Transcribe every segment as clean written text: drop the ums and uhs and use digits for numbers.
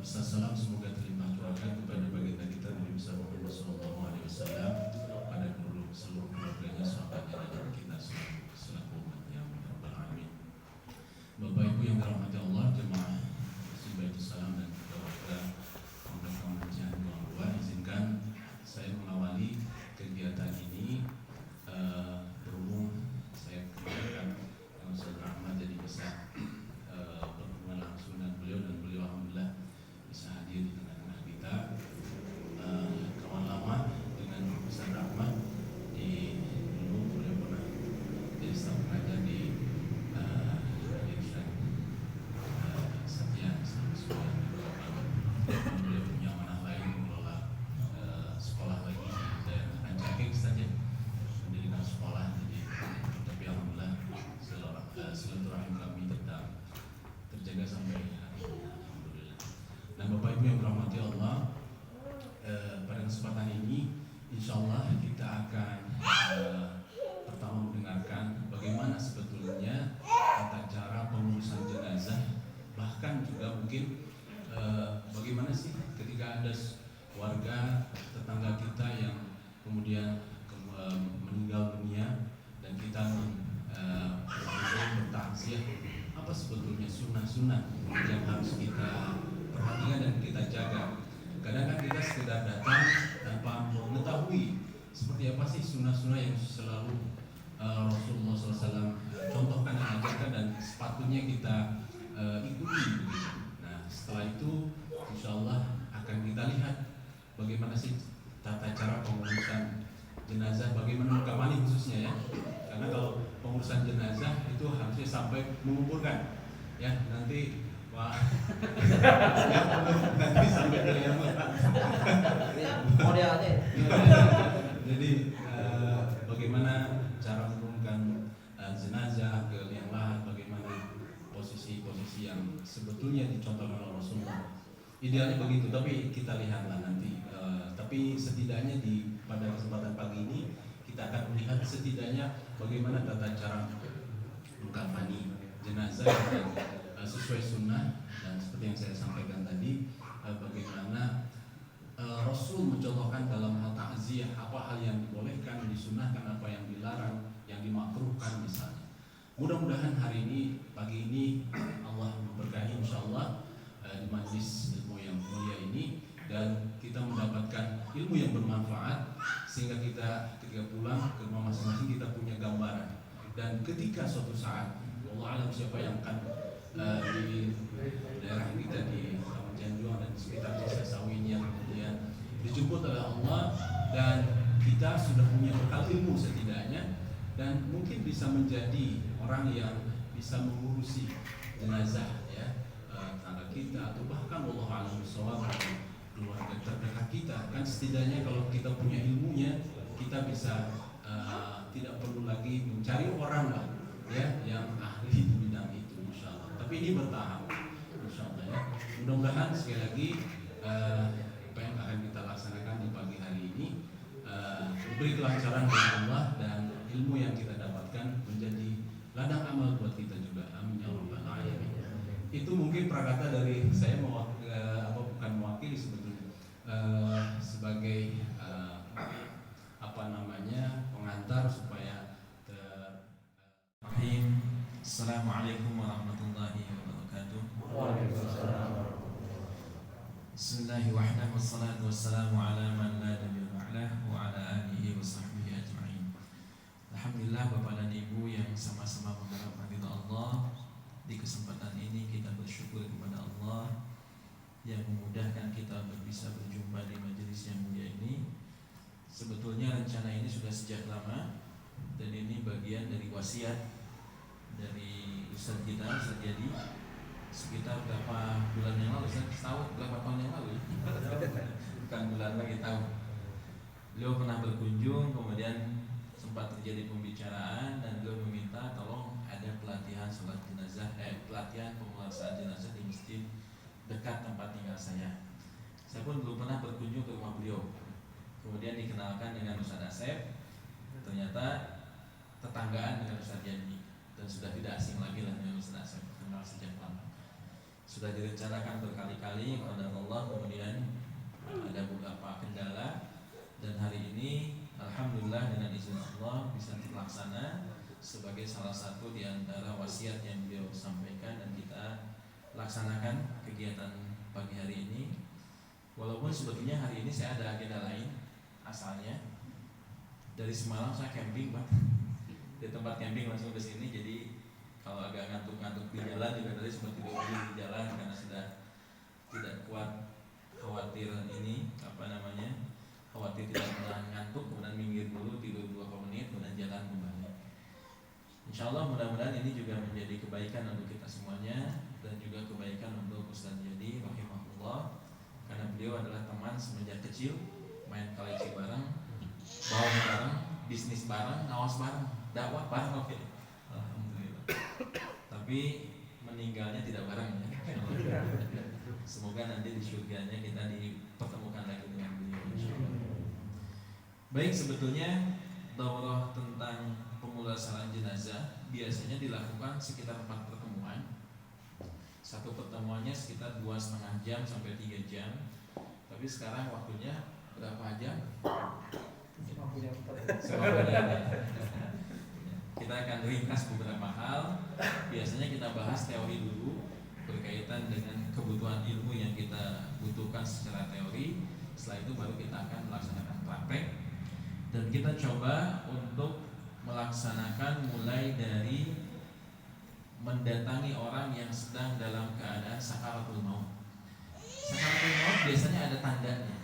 Salam semoga terlimpah curahkan kepada baginda kita Nabi besar Muhammad SAW, pada seluruh keluarganya, sahabatnya, dan kita selaku umatnya. Rabbal alamin. Bapak Ibu yang dirahmati Allah, jemaah Baitul Salam dan keluarga Pondok Pengajian Dua, izinkan saya mengawali kegiatan ini. Berhubung saya kemudian yang Ustaz Rahmat jadi bisa berhubungan langsung dengan beliau, dan beliau alhamdulillah bisa hadir di tengah-tengah kita. Kawan lama dengan Ustaz Rahmat dulu beliau pernah jadi staf pengajar di Satya Sekolah. Beliau punya amanah lain mengelola sekolah lagi di daerah Rancaikek saja, mendirikan sekolah. Jadi tapi alhamdulillah silaturahim kami tetap terjaga sampai hari ini, alhamdulillah. Nah, Bapak Ibu yang dirahmati Allah, pada kesempatan ini insyaallah kita akan pertama mendengarkan bagaimana sebetulnya tata cara pengurusan jenazah, bahkan juga mungkin bagaimana sih ketika ada warga tetangga kita yang kemudian meninggal dunia dan kita bertakziah, apa sebetulnya sunnah-sunnah yang harus kita perhatikan dan kita jaga. Kadang kan kita sekedar datang tanpa mengetahui seperti apa sih sunnah-sunnah yang selalu Rasulullah SAW contohkan dan ajarkan dan sepatutnya kita ikuti. Nah, setelah itu insyaallah akan kita lihat bagaimana sih tata cara pengurusan jenazah, bagaimana mengkamani khususnya ya. Karena kalau pengurusan jenazah itu harusnya sampai menguburkan ya, nanti nanti sampai ke yang modelnya. Jadi bagaimana cara menurunkan jenazah ke liang lahat, bagaimana posisi-posisi yang sebetulnya dicontohkan oleh Rasulullah. Idealnya begitu, tapi kita lihatlah nanti. Tapi setidaknya pada kesempatan pagi ini kita akan melihat setidaknya bagaimana tata cara mengkafani jenazah dan sesuai sunnah, dan seperti yang saya sampaikan tadi, bagaimana Rasul mencontohkan dalam hal takziah apa hal yang dibolehkan, disunahkan, apa yang dilarang, yang dimakruhkan misalnya. Mudah-mudahan hari ini, pagi ini Allah memberkahi insyaallah di majlis ilmu yang mulia ini, dan kita mendapatkan ilmu yang bermanfaat sehingga kita ketika pulang ke rumah masing-masing kita punya gambaran, dan ketika suatu saat Allah alam siapa yang akan di daerah kita di Cianjuang dan sekitar Desa Sawi ini yang kemudian dijemput oleh Allah, dan kita sudah punya bekal ilmu setidaknya, dan mungkin bisa menjadi orang yang bisa mengurusi jenazah ya, tetangga kita atau bahkan Allah alam bisawab keluarga terdekat kita. Kan setidaknya kalau kita punya ilmunya, kita bisa tidak perlu lagi mencari orang lah ya yang ahli di bidang itu insyaallah. Tapi ini bertahap insyaallah ya. Mudah-mudahan sekali lagi apa yang akan kita laksanakan di pagi hari ini diberi kelancaran dari Allah, dan ilmu yang kita dapatkan menjadi ladang amal buat kita juga. Amin ya rabbal alamin. Itu mungkin prakata dari saya, bukan mewakili sebetulnya, sebagai pengantar supaya Assalamualaikum warahmatullahi wabarakatuh. Bismillahirrahmanirrahim. Wassalatu wassalamu ala man la nabiyya ba'dah wa ala alihi wa sahbihi ajma'in. Alhamdulillah Bapak dan Ibu yang sama-sama mengharap ridha Allah, di kesempatan ini kita bersyukur kepada Allah yang memudahkan kita untuk bisa berjumpa di majelis yang mulia ini. Sebetulnya rencana ini sudah sejak lama, dan ini bagian dari wasiat dari Ustaz kita, Ustaz Jadi, sekitar berapa bulan yang lalu, berapa tahun yang lalu, bukan bulan lagi, tahun. Beliau pernah berkunjung, kemudian sempat terjadi pembicaraan, dan beliau meminta tolong ada pelatihan sholat jenazah, pelatihan pemulasaran jenazah di masjid dekat tempat tinggal saya. Saya pun belum pernah berkunjung ke rumah beliau. Kemudian dikenalkan dengan Ustaz Asep, ternyata tetanggaan dengan Ustaz Jadi, dan sudah tidak asing lagi lah dengan Ustaz Asep, kenal sejak lama. sudah direncanakan berkali-kali kepada Allah, kemudian ada beberapa kendala, dan hari ini alhamdulillah dengan izin Allah bisa terlaksana sebagai salah satu di antara wasiat yang beliau sampaikan, dan kita laksanakan kegiatan pagi hari ini. Walaupun sebetulnya hari ini saya ada agenda lain, asalnya dari semalam saya camping Pak, di tempat camping langsung ke sini. Jadi kalau agak ngantuk-ngantuk di jalan juga tadi sempat tidur di jalan karena sudah tidak kuat, khawatir khawatir tidak menahan ngantuk, kemudian minggir dulu tidur beberapa menit, kemudian jalan kembali. Insya Allah mudah-mudahan ini juga menjadi kebaikan untuk kita semuanya, dan juga kebaikan untuk Ustaz Jadi rahimahullah, karena beliau adalah teman semenjak kecil, main kaleci bareng, bawa bareng, bisnis bareng, ngawas bareng, dakwah bareng. Oke. Alhamdulillah. Tapi meninggalnya tidak bareng ya. Semoga nanti di surganya kita dipertemukan lagi dengan beliau insyaallah. Baik, sebetulnya daurah tentang pemulasaran jenazah biasanya dilakukan sekitar 4 pertemuan. Satu pertemuannya sekitar 2,5 jam sampai 3 jam. Tapi sekarang waktunya berapa jam? 50 jam. Kita akan ringkas beberapa hal. Biasanya kita bahas teori dulu berkaitan dengan kebutuhan ilmu yang kita butuhkan secara teori. Setelah itu baru kita akan melaksanakan praktek. Dan kita coba untuk melaksanakan mulai dari mendatangi orang yang sedang dalam keadaan sakaratul maut. Sakaratul maut biasanya ada tandanya.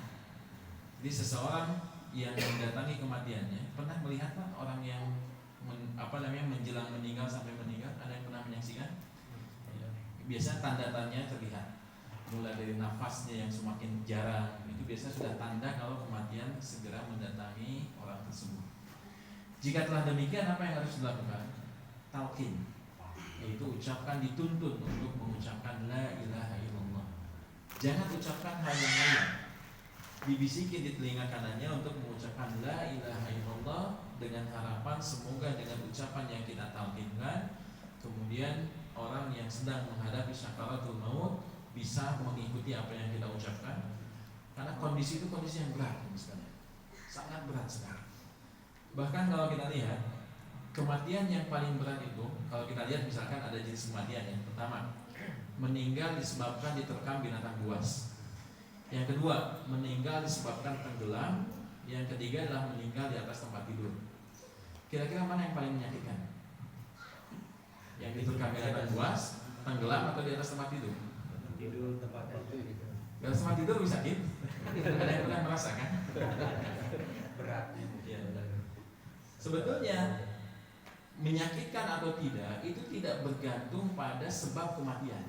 Jadi seseorang yang mendatangi kematiannya, pernah melihat Pak orang yang menjelang meninggal sampai meninggal? Ada yang pernah menyaksikan? Ya. Biasanya tanda-tandanya terlihat. Mulai dari nafasnya yang semakin jarang, itu biasanya sudah tanda kalau kematian segera mendatangi orang tersebut. Jika telah demikian, apa yang harus dilakukan? Talqin, yaitu dituntut untuk mengucapkan la ilaha illallah. Jangan ucapkan hal yang lain. Dibisikin di telinga kanannya untuk mengucapkan la ilaha illallah, dengan harapan semoga dengan ucapan yang kita talqinkan, kemudian orang yang sedang menghadapi sakaratul maut bisa mengikuti apa yang kita ucapkan. Karena kondisi itu kondisi yang berat misalnya, sangat berat sekali. Bahkan kalau kita lihat kematian yang paling berat itu, kalau kita lihat misalkan ada jenis kematian. Yang pertama, meninggal disebabkan diterkam binatang buas. Yang kedua, meninggal disebabkan tenggelam. Yang ketiga adalah meninggal di atas tempat tidur. Kira-kira mana yang paling menyakitkan? Yang diterkam binatang buas, tenggelam, atau di atas tempat tidur? Tidur tempat tidur. Di atas tempat tidur bisa sakit. Ada yang pernah merasakan? Berat. Ya, sebetulnya menyakitkan atau tidak itu tidak bergantung pada sebab kematian,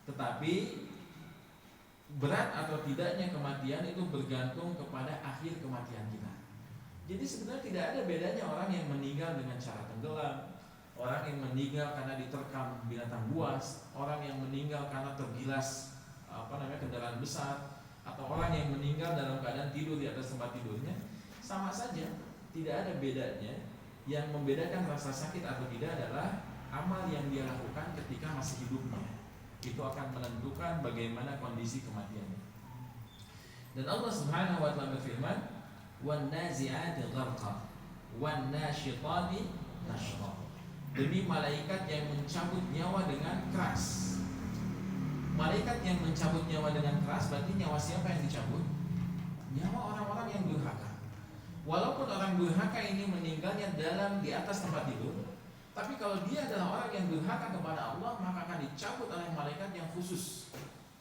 tetapi berat atau tidaknya kematian itu bergantung kepada akhir kematian kita. Jadi sebenarnya tidak ada bedanya orang yang meninggal dengan cara tenggelam, orang yang meninggal karena diterkam binatang buas, orang yang meninggal karena tergilas kendaraan besar, atau orang yang meninggal dalam keadaan tidur di atas tempat tidurnya. Sama saja, tidak ada bedanya. Yang membedakan rasa sakit atau tidak adalah amal yang dia lakukan ketika masih hidupnya. Itu akan menentukan bagaimana kondisi kematiannya. Dan Allah Subhanahu wa taala berfirman, "Wan nazi'ati gharqa, wan nasyitati nashra." Demi malaikat yang mencabut nyawa dengan keras. Malaikat yang mencabut nyawa dengan keras berarti nyawa siapa yang dicabut? Nyawa orang-orang yang durhaka. Walaupun orang durhaka ini meninggalnya di atas tempat tidur, tapi kalau dia adalah orang yang durhaka kepada Allah, maka akan dicabut oleh malaikat yang khusus,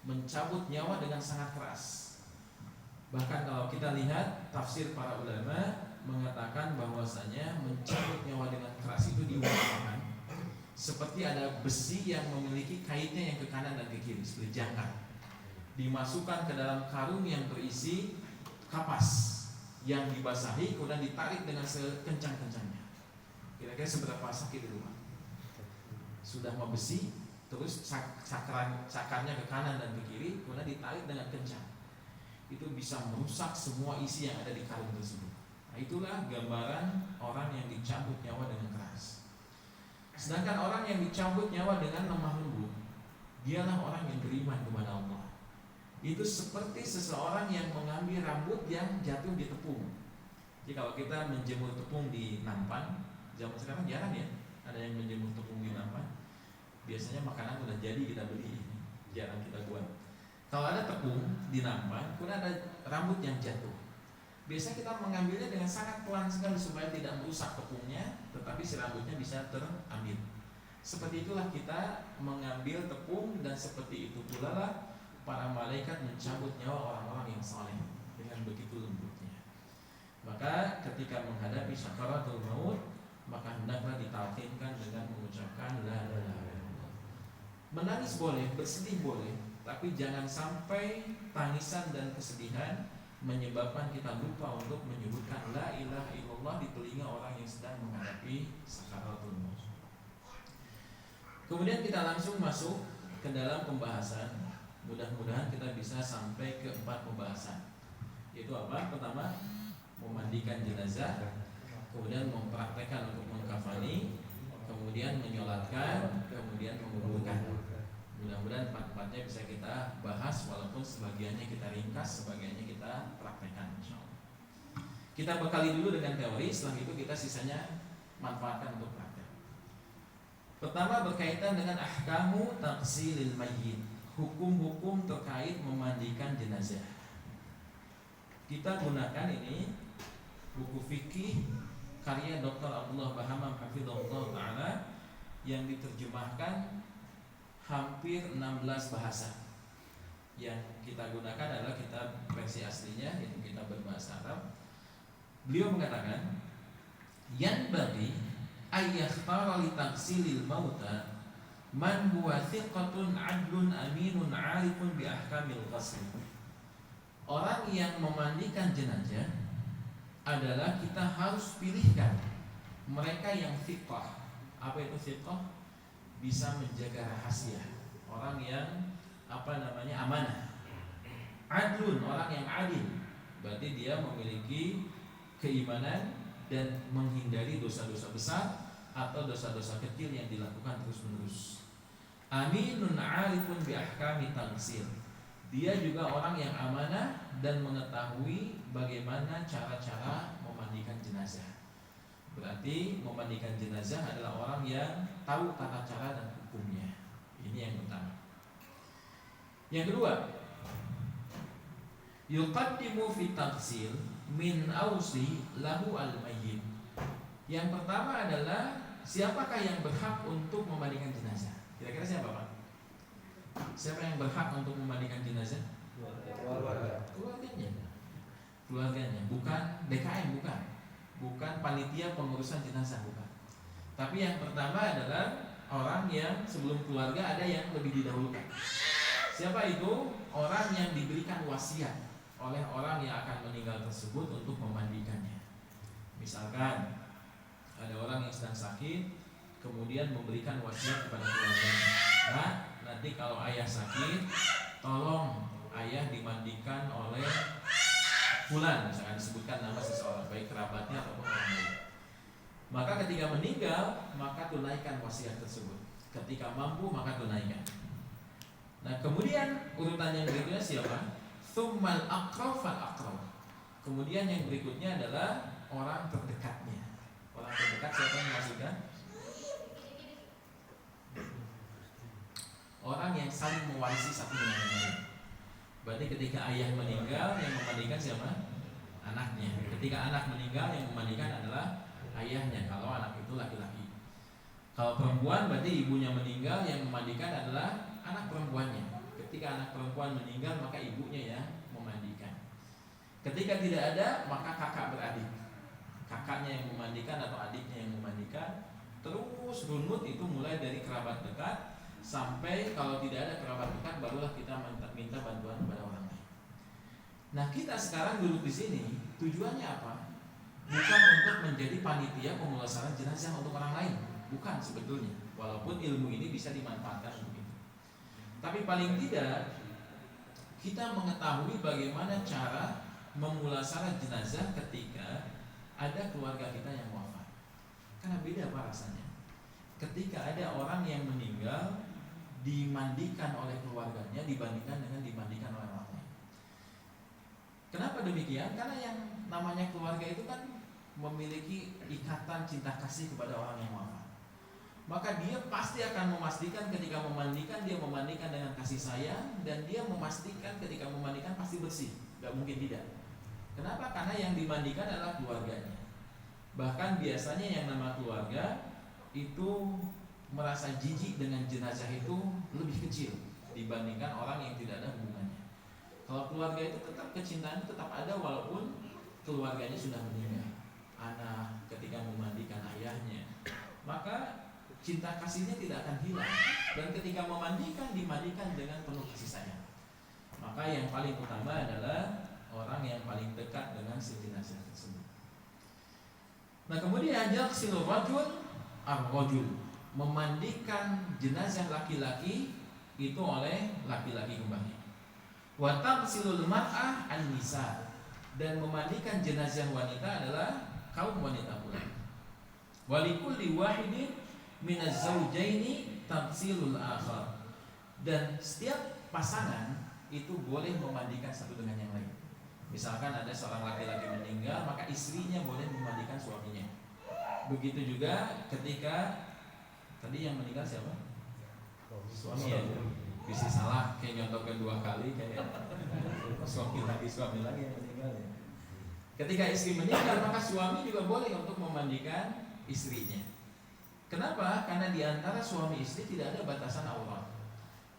mencabut nyawa dengan sangat keras. Bahkan kalau kita lihat tafsir para ulama mengatakan bahwasanya mencabut nyawa dengan keras itu diumpamakan seperti ada besi yang memiliki kaitnya yang ke kanan dan ke kiri, seperti jangkar, dimasukkan ke dalam karung yang berisi kapas yang dibasahi, kemudian ditarik dengan sekencang-kencangnya. Kira-kira seberapa sakit itu Pak? Sudah mau besi, terus cakarnya ke kanan dan ke kiri, kemudian ditarik dengan kencang. Itu bisa merusak semua isi yang ada di karung tersebut. Nah, itulah gambaran orang yang dicabut nyawa dengan keras. Sedangkan orang yang dicabut nyawa dengan lemah lembut, dialah orang yang beriman kepada Allah. Itu seperti seseorang yang mengambil rambut yang jatuh di tepung. Jadi kalau kita menjemur tepung di nampan, zaman sekarang jarang ya ada yang menjemur tepung di nampan. Biasanya makanan udah jadi kita beli, jarang kita buat. Kalau ada tepung di nampan, kemudian ada rambut yang jatuh. Biasanya kita mengambilnya dengan sangat pelan sekali supaya tidak merusak tepungnya, tetapi si rambutnya bisa terambil. Seperti itulah kita mengambil tepung, dan seperti itu pula lah para malaikat mencabut nyawa orang-orang yang saleh dengan begitu lembutnya. Maka ketika menghadapi sakaratul maut, maka hendaklah ditalkinkan dengan mengucapkan la ilaha illallah. Menangis boleh, bersedih boleh, tapi jangan sampai tangisan dan kesedihan menyebabkan kita lupa untuk menyebutkan la ilaha illallah di telinga orang yang sedang menghadapi sakaratul maut. Kemudian kita langsung masuk ke dalam pembahasan. Mudah-mudahan kita bisa sampai ke 4 pembahasan. Yaitu apa? Pertama, memandikan jenazah, kemudian mempraktekkan untuk mengkafani, kemudian menyolatkan, kemudian menguburkan. Mudah-mudahan 4-4-nya bisa kita bahas, walaupun sebagiannya kita ringkas, sebagiannya kita praktekkan, insyaallah. Kita bekali dulu dengan teori, setelah itu kita sisanya manfaatkan untuk praktek. Pertama berkaitan dengan ahkamu taqsilil mayyit, hukum-hukum terkait memandikan jenazah. Kita gunakan ini buku fikih karya Dr. Abdullah Bahamam hafizahullah taala yang diterjemahkan hampir 16 bahasa. Yang kita gunakan adalah kitab versi aslinya, yaitu kitab berbahasa Arab. Beliau mengatakan, yanbaghi ayyakhtara li taqsilil mauta man huwa thiqatun adlun aminun arifun bi ahkamil ghusl. Orang yang memandikan jenazah adalah kita harus pilihkan mereka yang thiqah. Apa itu thiqah? Bisa menjaga rahasia, orang yang amanah. Adlun, orang yang adil, berarti dia memiliki keimanan dan menghindari dosa-dosa besar atau dosa-dosa kecil yang dilakukan terus-menerus. Aminun arifun bi ahkami taqsil. Dia juga orang yang amanah dan mengetahui bagaimana cara-cara memandikan jenazah. Berarti memandikan jenazah adalah orang yang tahu tata cara dan hukumnya. Ini yang pertama. Yang kedua, yuqaddimu fi taqsil min ausi lahu al-mayyit. Yang pertama adalah siapakah yang berhak untuk memandikan jenazah? Kira-kira siapa, Pak? Siapa yang berhak untuk memandikan jenazah? Keluarganya, bukan DKM, bukan panitia pengurusan jenazah, bukan. Tapi yang pertama adalah orang yang sebelum keluarga ada yang lebih didahulukan. Siapa itu? Orang yang diberikan wasiat oleh orang yang akan meninggal tersebut untuk memandikannya. Misalkan ada orang yang sedang sakit, kemudian memberikan wasiat kepada keluarganya. Nah, nanti kalau ayah sakit, tolong ayah dimandikan oleh fulan, misalkan disebutkan nama seseorang, baik kerabatnya ataupun orang lain. Maka ketika meninggal, maka tunaikan wasiat tersebut. Ketika mampu, maka tunaikan. Nah, kemudian urutan yang berikutnya siapa? Tsummal aqrab fal aqrab. Kemudian yang berikutnya adalah orang terdekatnya. Orang terdekat siapa yang dimaksudkan? Orang yang saling mewarisi satu dengan yang lain. Berarti ketika ayah meninggal, yang memandikan siapa? Anaknya. Ketika anak meninggal, yang memandikan adalah ayahnya. Kalau anak itu laki-laki. Kalau perempuan, berarti ibunya meninggal, yang memandikan adalah anak perempuannya. Ketika anak perempuan meninggal, maka ibunya yang memandikan. Ketika tidak ada, maka kakak beradik. Kakaknya yang memandikan atau adiknya yang memandikan. Terus runut itu mulai dari kerabat dekat sampai kalau tidak ada kerabat dekat, barulah kita minta bantuan kepada orang lain. Nah, kita sekarang duduk di sini tujuannya apa? Bukan untuk menjadi panitia pemulasaran jenazah untuk orang lain, bukan sebetulnya. Walaupun ilmu ini bisa dimanfaatkan untuk itu. Tapi paling tidak kita mengetahui bagaimana cara memulasaran jenazah ketika ada keluarga kita yang wafat. Karena beda apa rasanya. Ketika ada orang yang meninggal dimandikan oleh keluarganya dibandingkan dengan dimandikan oleh orang lain. Kenapa demikian? Karena yang namanya keluarga itu kan memiliki ikatan cinta kasih kepada orang yang wafat. Maka dia pasti akan memastikan ketika memandikan, dia memandikan dengan kasih sayang, dan dia memastikan ketika memandikan pasti bersih, gak mungkin tidak. Kenapa? Karena yang dimandikan adalah keluarganya. Bahkan biasanya yang nama keluarga itu merasa jijik dengan jenazah itu lebih kecil dibandingkan orang yang tidak ada hubungannya. Kalau keluarga itu tetap kecintaan tetap ada walaupun keluarganya sudah meninggal. Anak ketika memandikan ayahnya, maka cinta kasihnya tidak akan hilang. Dan ketika memandikan, dimandikan dengan penuh kasih sayang. Maka yang paling utama adalah orang yang paling dekat dengan si jenazah tersebut. Nah kemudian yaghsilu rajul ar-rajul, memandikan jenazah laki-laki itu oleh laki-laki kembali. Wa taghsilul mar'ah an-nisa, dan memandikan jenazah wanita adalah kaum wanita pula. Wa likulli wahidin minaz zawjaini taghsilul akhar, dan setiap pasangan itu boleh memandikan satu dengan yang lain. Misalkan ada seorang laki-laki meninggal, maka istrinya boleh memandikan suaminya. Begitu juga ketika tadi yang meninggal siapa? Suami ya. Bisa salah kayak nyontok kedua kali kayak suami lagi yang meninggal ya. Ketika istri meninggal, maka suami juga boleh untuk memandikan istrinya. Kenapa? Karena di antara suami istri tidak ada batasan aurat.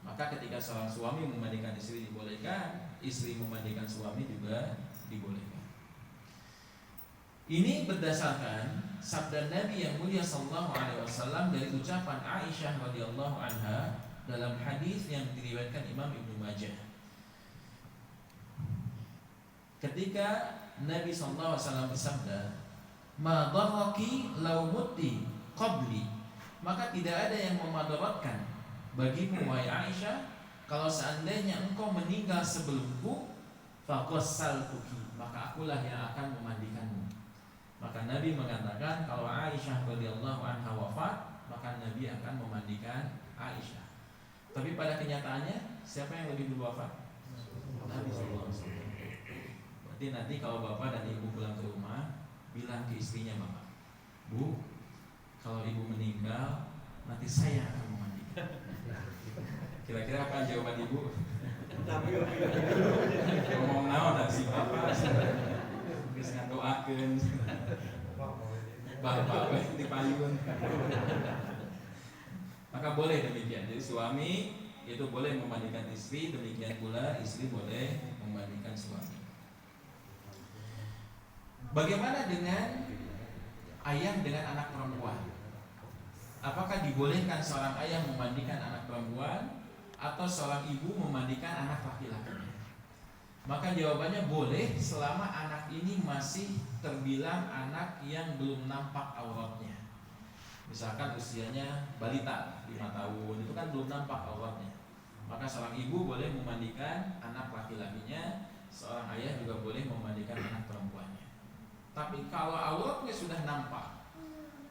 Maka ketika seorang suami memandikan istri dibolehkan, istri memandikan suami juga dibolehkan. Ini berdasarkan sabda Nabi yang mulia sallallahu alaihi wasallam dari ucapan Aisyah radhiyallahu anha dalam hadis yang diriwayatkan Imam Ibnu Majah. Ketika Nabi sallallahu alaihi wasallam bersabda, "Ma dharraki law mutti qabli," maka tidak ada yang memadaratkan bagimu wahai Aisyah kalau seandainya engkau meninggal sebelumku, faqassaltuki, maka akulah yang akan memandikanmu. Maka Nabi mengatakan kalau Aisyah radhiyallahu anha wafat, maka Nabi akan memandikan Aisyah. Tapi pada kenyataannya siapa yang lebih dulu wafat? Nabi sallallahu alaihi wasallam. Berarti nanti kalau bapak dan ibu pulang ke rumah, bilang ke istrinya bapak, "Bu, kalau ibu meninggal, nanti saya akan memandikan." Kira-kira apa jawaban ibu? Ngomong naon dan si bapak geus ngadoakeun. Bapak dipayun. Maka boleh demikian. Jadi suami itu boleh memandikan istri, demikian pula istri boleh memandikan suami. Bagaimana dengan ayah dengan anak perempuan? Apakah dibolehkan seorang ayah memandikan anak perempuan atau seorang ibu memandikan anak laki-lakinya? Maka jawabannya boleh selama anak ini masih terbilang anak yang belum nampak auratnya. Misalkan usianya balita 5 tahun, itu kan belum nampak auratnya. Maka seorang ibu boleh memandikan anak laki-lakinya, seorang ayah juga boleh memandikan anak perempuannya. Tapi kalau auratnya sudah nampak,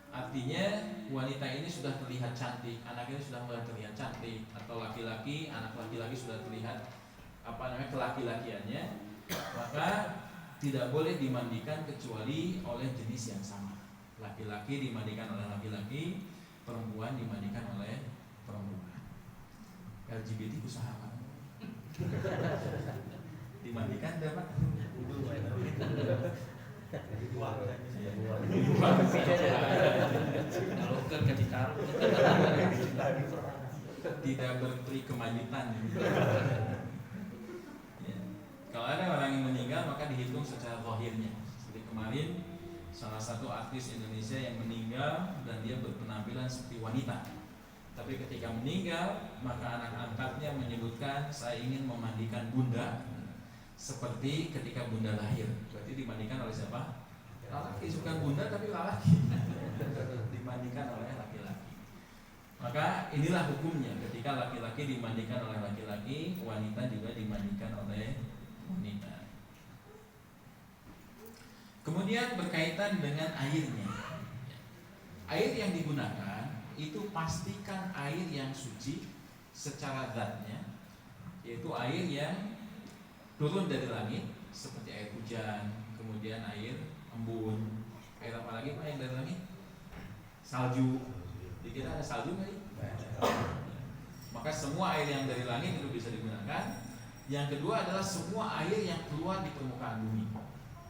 artinya wanita ini sudah terlihat cantik, anak ini sudah mulai terlihat cantik, atau laki-laki, anak laki-laki sudah terlihat kelaki-lakiannya, maka tidak boleh dimandikan kecuali oleh jenis yang sama. Laki-laki dimandikan oleh laki-laki, perempuan dimandikan oleh perempuan. LGBT usaha apa? Dimandikan dapat? Tidak berperi kemanditan. Ya. Kalau ada orang yang meninggal maka dihitung secara zahirnya. Seperti kemarin salah satu artis Indonesia yang meninggal dan dia berpenampilan seperti wanita. Tapi ketika meninggal maka anak angkatnya menyebutkan saya ingin memandikan bunda seperti ketika bunda lahir. Berarti dimandikan oleh siapa? Laki, bukan bunda tapi laki. Dimandikan oleh laki-laki. Maka inilah hukumnya ketika laki-laki dimandikan oleh laki-laki, wanita juga dimandikan oleh wanita. Kemudian berkaitan dengan airnya. Air yang digunakan itu pastikan air yang suci secara zatnya, yaitu air yang turun dari langit seperti air hujan, kemudian air embun, air apa lagi Pak yang dari langit? Salju. Di kita ada salju nggak? Maka semua air yang dari langit itu bisa digunakan. Yang kedua adalah semua air yang keluar di permukaan bumi,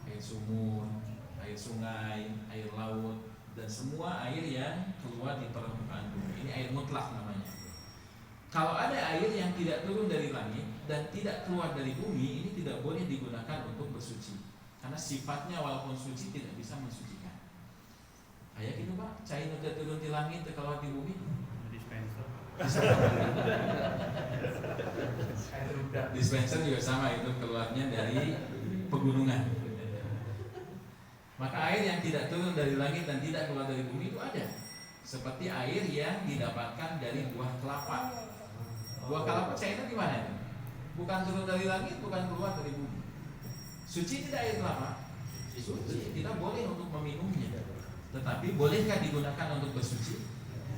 air sumur, air sungai, air laut, dan semua air yang keluar di permukaan bumi. Ini air mutlak namanya. Kalau ada air yang tidak turun dari langit dan tidak keluar dari bumi, ini tidak boleh digunakan untuk bersuci, karena sifatnya walaupun suci tidak bisa mensucikan. Kayak gitu Pak, cair udah turun di langit, keluar di bumi. Dispenser juga sama, itu keluarnya dari pegunungan. Maka air yang tidak turun dari langit dan tidak keluar dari bumi itu ada, seperti air yang didapatkan dari buah kelapa. Buah kelapa cairnya di mana? Bukan turun dari langit, bukan keluar dari bumi. Suci tidak air kelapa? Suci, tidak boleh untuk meminumnya. Tetapi bolehkah digunakan untuk bersuci?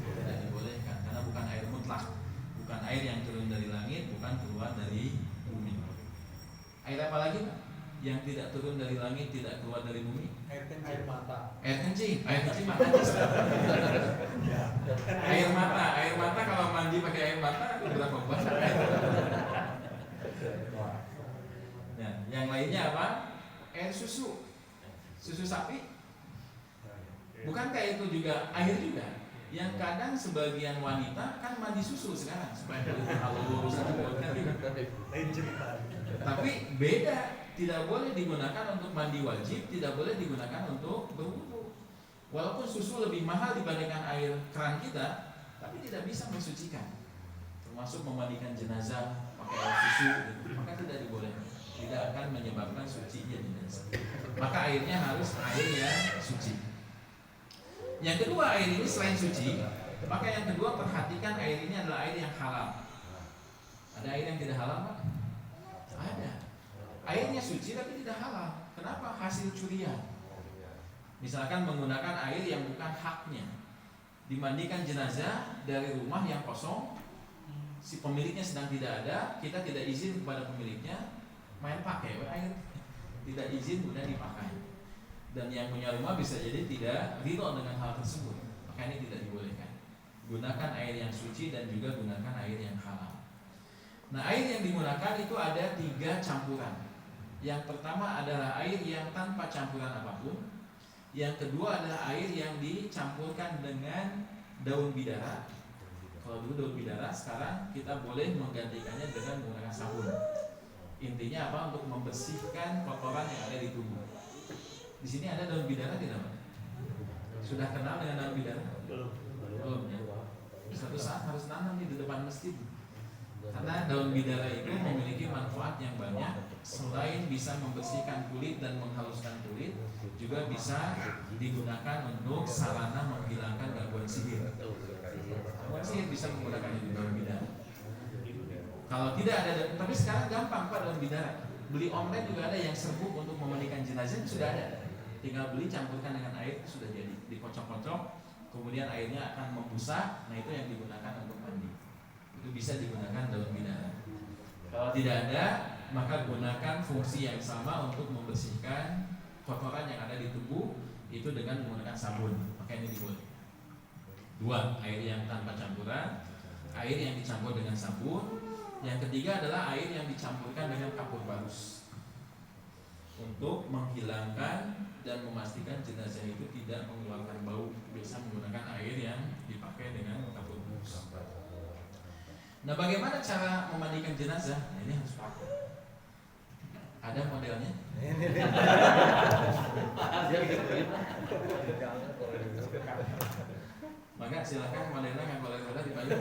Tidak dibolehkan, karena bukan air mutlak, bukan air yang turun dari langit, bukan keluar dari bumi. Air apa lagi Pak? Yang tidak turun dari langit, tidak keluar dari bumi? Air mata. Air kencing mata. Air mata kalau mandi pakai air mata berapa banyak? Nah, yang lainnya apa? Air susu sapi. Bukankah itu juga air juga? Yang kadang sebagian wanita kan mandi susu sekarang supaya kulit halus, kan gitu. Tapi beda, tidak boleh digunakan untuk mandi wajib, tidak boleh digunakan untuk berwudu. Walaupun susu lebih mahal dibandingkan air keran kita, tapi tidak bisa mensucikan. Termasuk memandikan jenazah pakai air susu, gitu. Maka tidak dibolehkan. Tidak akan menyebabkan sucinya jenazah. Maka airnya harus air yang suci. Yang kedua, air ini selain suci, maka yang kedua perhatikan air ini adalah air yang halal. Ada air yang tidak halal Pak? Ada. Airnya suci tapi tidak halal. Kenapa? Hasil curian. Misalkan menggunakan air yang bukan haknya. Dimandikan jenazah dari rumah yang kosong, si pemiliknya sedang tidak ada, kita tidak izin kepada pemiliknya, main pakai air, tidak izin kemudian dipakai. Dan yang punya rumah bisa jadi tidak ridho dengan hal tersebut, maka ini tidak dibolehkan. Gunakan air yang suci dan juga gunakan air yang halal. Nah, air yang digunakan itu ada 3 campuran. Yang pertama adalah air yang tanpa campuran apapun. Yang kedua adalah air yang dicampurkan dengan daun bidara. Kalau dulu daun bidara, sekarang kita boleh menggantikannya dengan menggunakan sabun. Intinya apa? Untuk membersihkan kotoran yang ada di tubuh. Di sini ada daun bidara tidak Pak? Sudah kenal dengan daun bidara? Belum ya. Suatu saat harus nanam di depan masjid. Karena daun bidara itu memiliki manfaat yang banyak. Selain bisa membersihkan kulit dan menghaluskan kulit, juga bisa digunakan untuk sarana menghilangkan gangguan sihir. Gangguan sihir bisa menggunakan daun bidara. Kalau tidak ada, tapi sekarang gampang Pak daun bidara. Beli online juga ada yang serbuk untuk memandikan jenazah, sudah ada. Tinggal beli, campurkan dengan air, sudah jadi. Dikocok-kocok, kemudian airnya akan membusa. Nah, itu yang digunakan untuk mandi. Itu bisa digunakan daun bidara. Kalau tidak ada, maka gunakan fungsi yang sama untuk membersihkan kotoran yang ada di tubuh, itu dengan menggunakan sabun. Maka ini dibolehkan. 2, air yang tanpa campuran, air yang dicampur dengan sabun. Yang ketiga adalah air yang dicampurkan dengan kapur barus, untuk menghilangkan dan memastikan jenazah itu tidak mengeluarkan bau. Bisa menggunakan air yang dipakai dengan kapur barus. Nah, bagaimana cara memandikan jenazah? Nah, ini harus pakai. Ada modelnya? Maka silakan modelnya yang boleh dipanggil.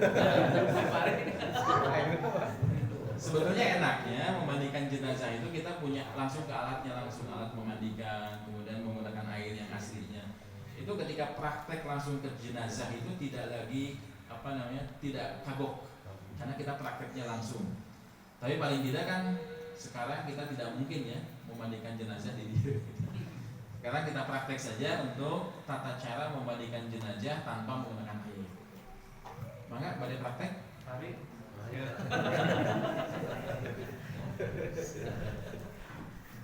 Sebetulnya enaknya memandikan jenazah itu kita punya langsung ke alatnya, langsung alat memandikan, kemudian menggunakan air yang aslinya. Itu ketika praktek langsung ke jenazah itu tidak lagi tidak kagok, karena kita prakteknya langsung. Tapi paling tidak kan sekarang kita tidak mungkin ya memandikan jenazah di diri. Sekarang kita praktek saja untuk tata cara memandikan jenazah tanpa menggunakan air. Maka pada praktek, Ari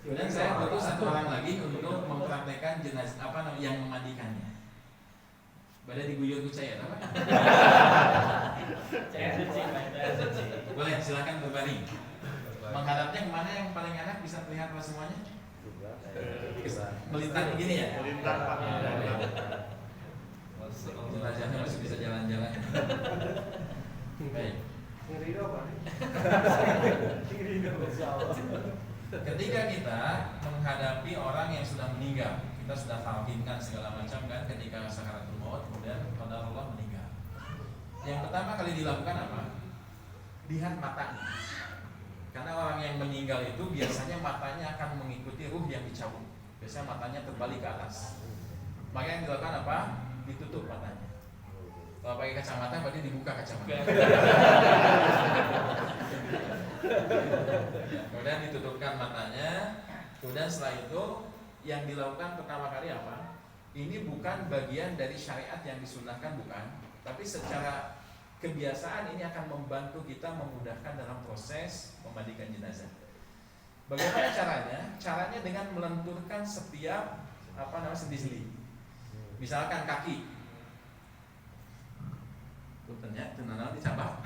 Kemudian saya butuh satu orang lagi untuk mempraktekkan jenazah yang memandikannya. Pada diguyur ku saya, apa? Saya suci. Boleh, silakan berbanding. Menghadapnya kemana yang paling enak, bisa terlihat semuanya? Melintang begini ya? Melintang, Pak. Jenazahnya masih bisa jalan-jalan. Baik. Ketika kita menghadapi orang yang sudah meninggal, kita sudah talqinkan segala macam kan ketika sakaratul maut, kemudian qadarullah meninggal. Yang pertama kali dilakukan apa? Lihat matanya. Karena orang yang meninggal itu biasanya matanya akan mengikuti ruh yang dicabut. Biasanya matanya terbalik ke atas. Maka yang dilakukan apa? Ditutup matanya. Kalau pakai kacamata berarti dibuka kacamata. Kemudian ditutupkan matanya. Kemudian setelah itu yang dilakukan pertama kali apa? Ini bukan bagian dari syariat yang disunahkan, bukan. Tapi secara kebiasaan ini akan membantu kita memudahkan dalam proses memandikan jenazah. Bagaimana caranya? Caranya dengan melenturkan setiap sendi-sendi. Misalkan kaki. Ternyata tenang dicabak.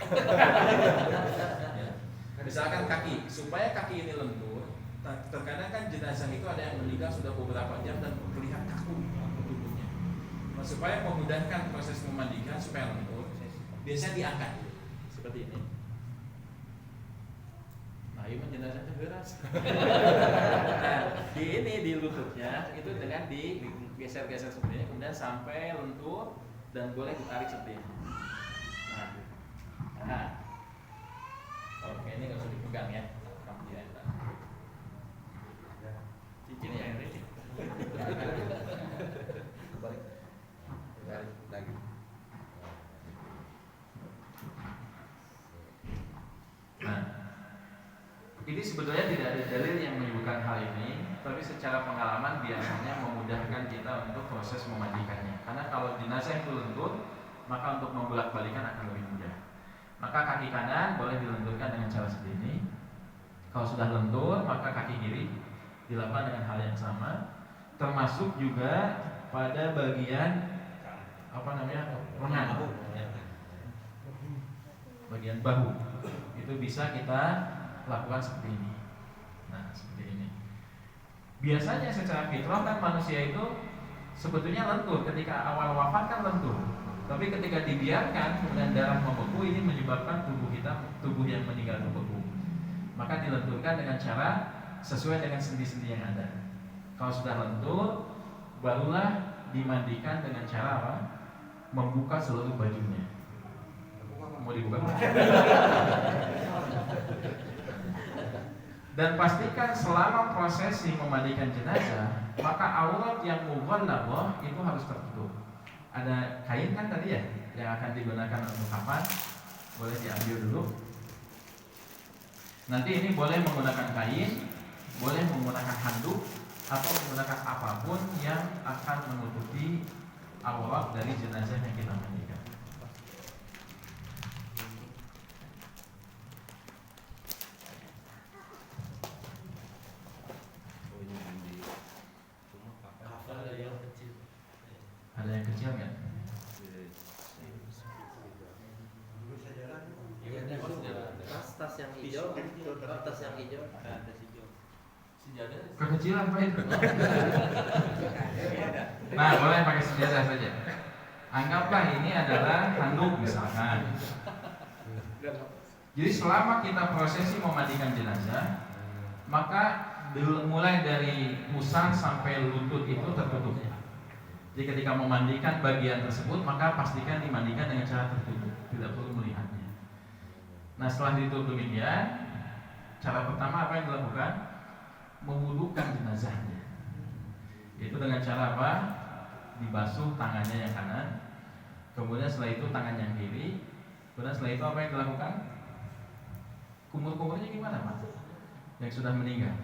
Ya. Misalkan kaki, supaya kaki ini lentur. Terkadang kan jenazah itu ada yang meninggal sudah beberapa jam dan terlihat kaku tubuhnya. Nah, supaya memudahkan proses memandikan supaya lentur, biasanya diangkat seperti ini. Nah, ini jenazahnya beras. Nah, di lututnya itu dengan digeser-geser seperti ini, kemudian sampai lentur dan boleh ditarik seperti ini. Nah, oke, ini nggak usah dipegang ya. Cincinnya yang ini. Balik lagi. Nah, ini sebetulnya tidak ada dalil yang menyebutkan hal ini, tapi secara pengalaman biasanya memudahkan kita untuk proses memandikannya. Karena kalau jenazah itu lentur, maka untuk membolak-balikan akan lebih mudah. Maka kaki kanan boleh dilenturkan dengan cara seperti ini. Kalau sudah lentur, maka kaki kiri dilakukan dengan hal yang sama, termasuk juga pada bagian lengan, bagian bahu. Itu bisa kita lakukan seperti ini. Nah, seperti ini. Biasanya secara fitrah kan manusia itu sebetulnya lentur, ketika awal wafat kan lentur. Tapi ketika dibiarkan kemudian darah membeku, ini menyebabkan tubuh yang meninggal membeku. Maka dilenturkan dengan cara sesuai dengan sendi-sendi yang ada. Kalau sudah lentur, barulah dimandikan dengan cara apa? Membuka seluruh bajunya. Mau dibuka? Dan pastikan selama prosesi memandikan jenazah, maka aurat yang mughalladhah itu harus tertutup. Ada kain kan tadi ya yang akan digunakan untuk kafan, boleh diambil dulu. Nanti ini boleh menggunakan kain, boleh menggunakan handuk, atau menggunakan apapun yang akan menutupi aurat dari jenazah yang kita mandikan. Ada yang kecil nggak? Tas yang hijau, tas yang hijau. Kekecilan Pak itu. Nah, boleh pakai sejadah saja. Anggaplah ini adalah handuk misalkan. Jadi selama kita prosesi memandikan jenazah, maka mulai dari pusar sampai lutut itu tertutup. Jadi ketika memandikan bagian tersebut, maka pastikan dimandikan dengan cara tertutup, tidak perlu melihatnya. Nah, setelah ditutup demikian, cara pertama apa yang dilakukan? Mewudukan jenazahnya. Itu dengan cara apa? Dibasuh tangannya yang kanan, kemudian setelah itu tangan yang kiri, kemudian setelah itu apa yang dilakukan? Kumur-kumurnya gimana Pak? Yang sudah meninggal.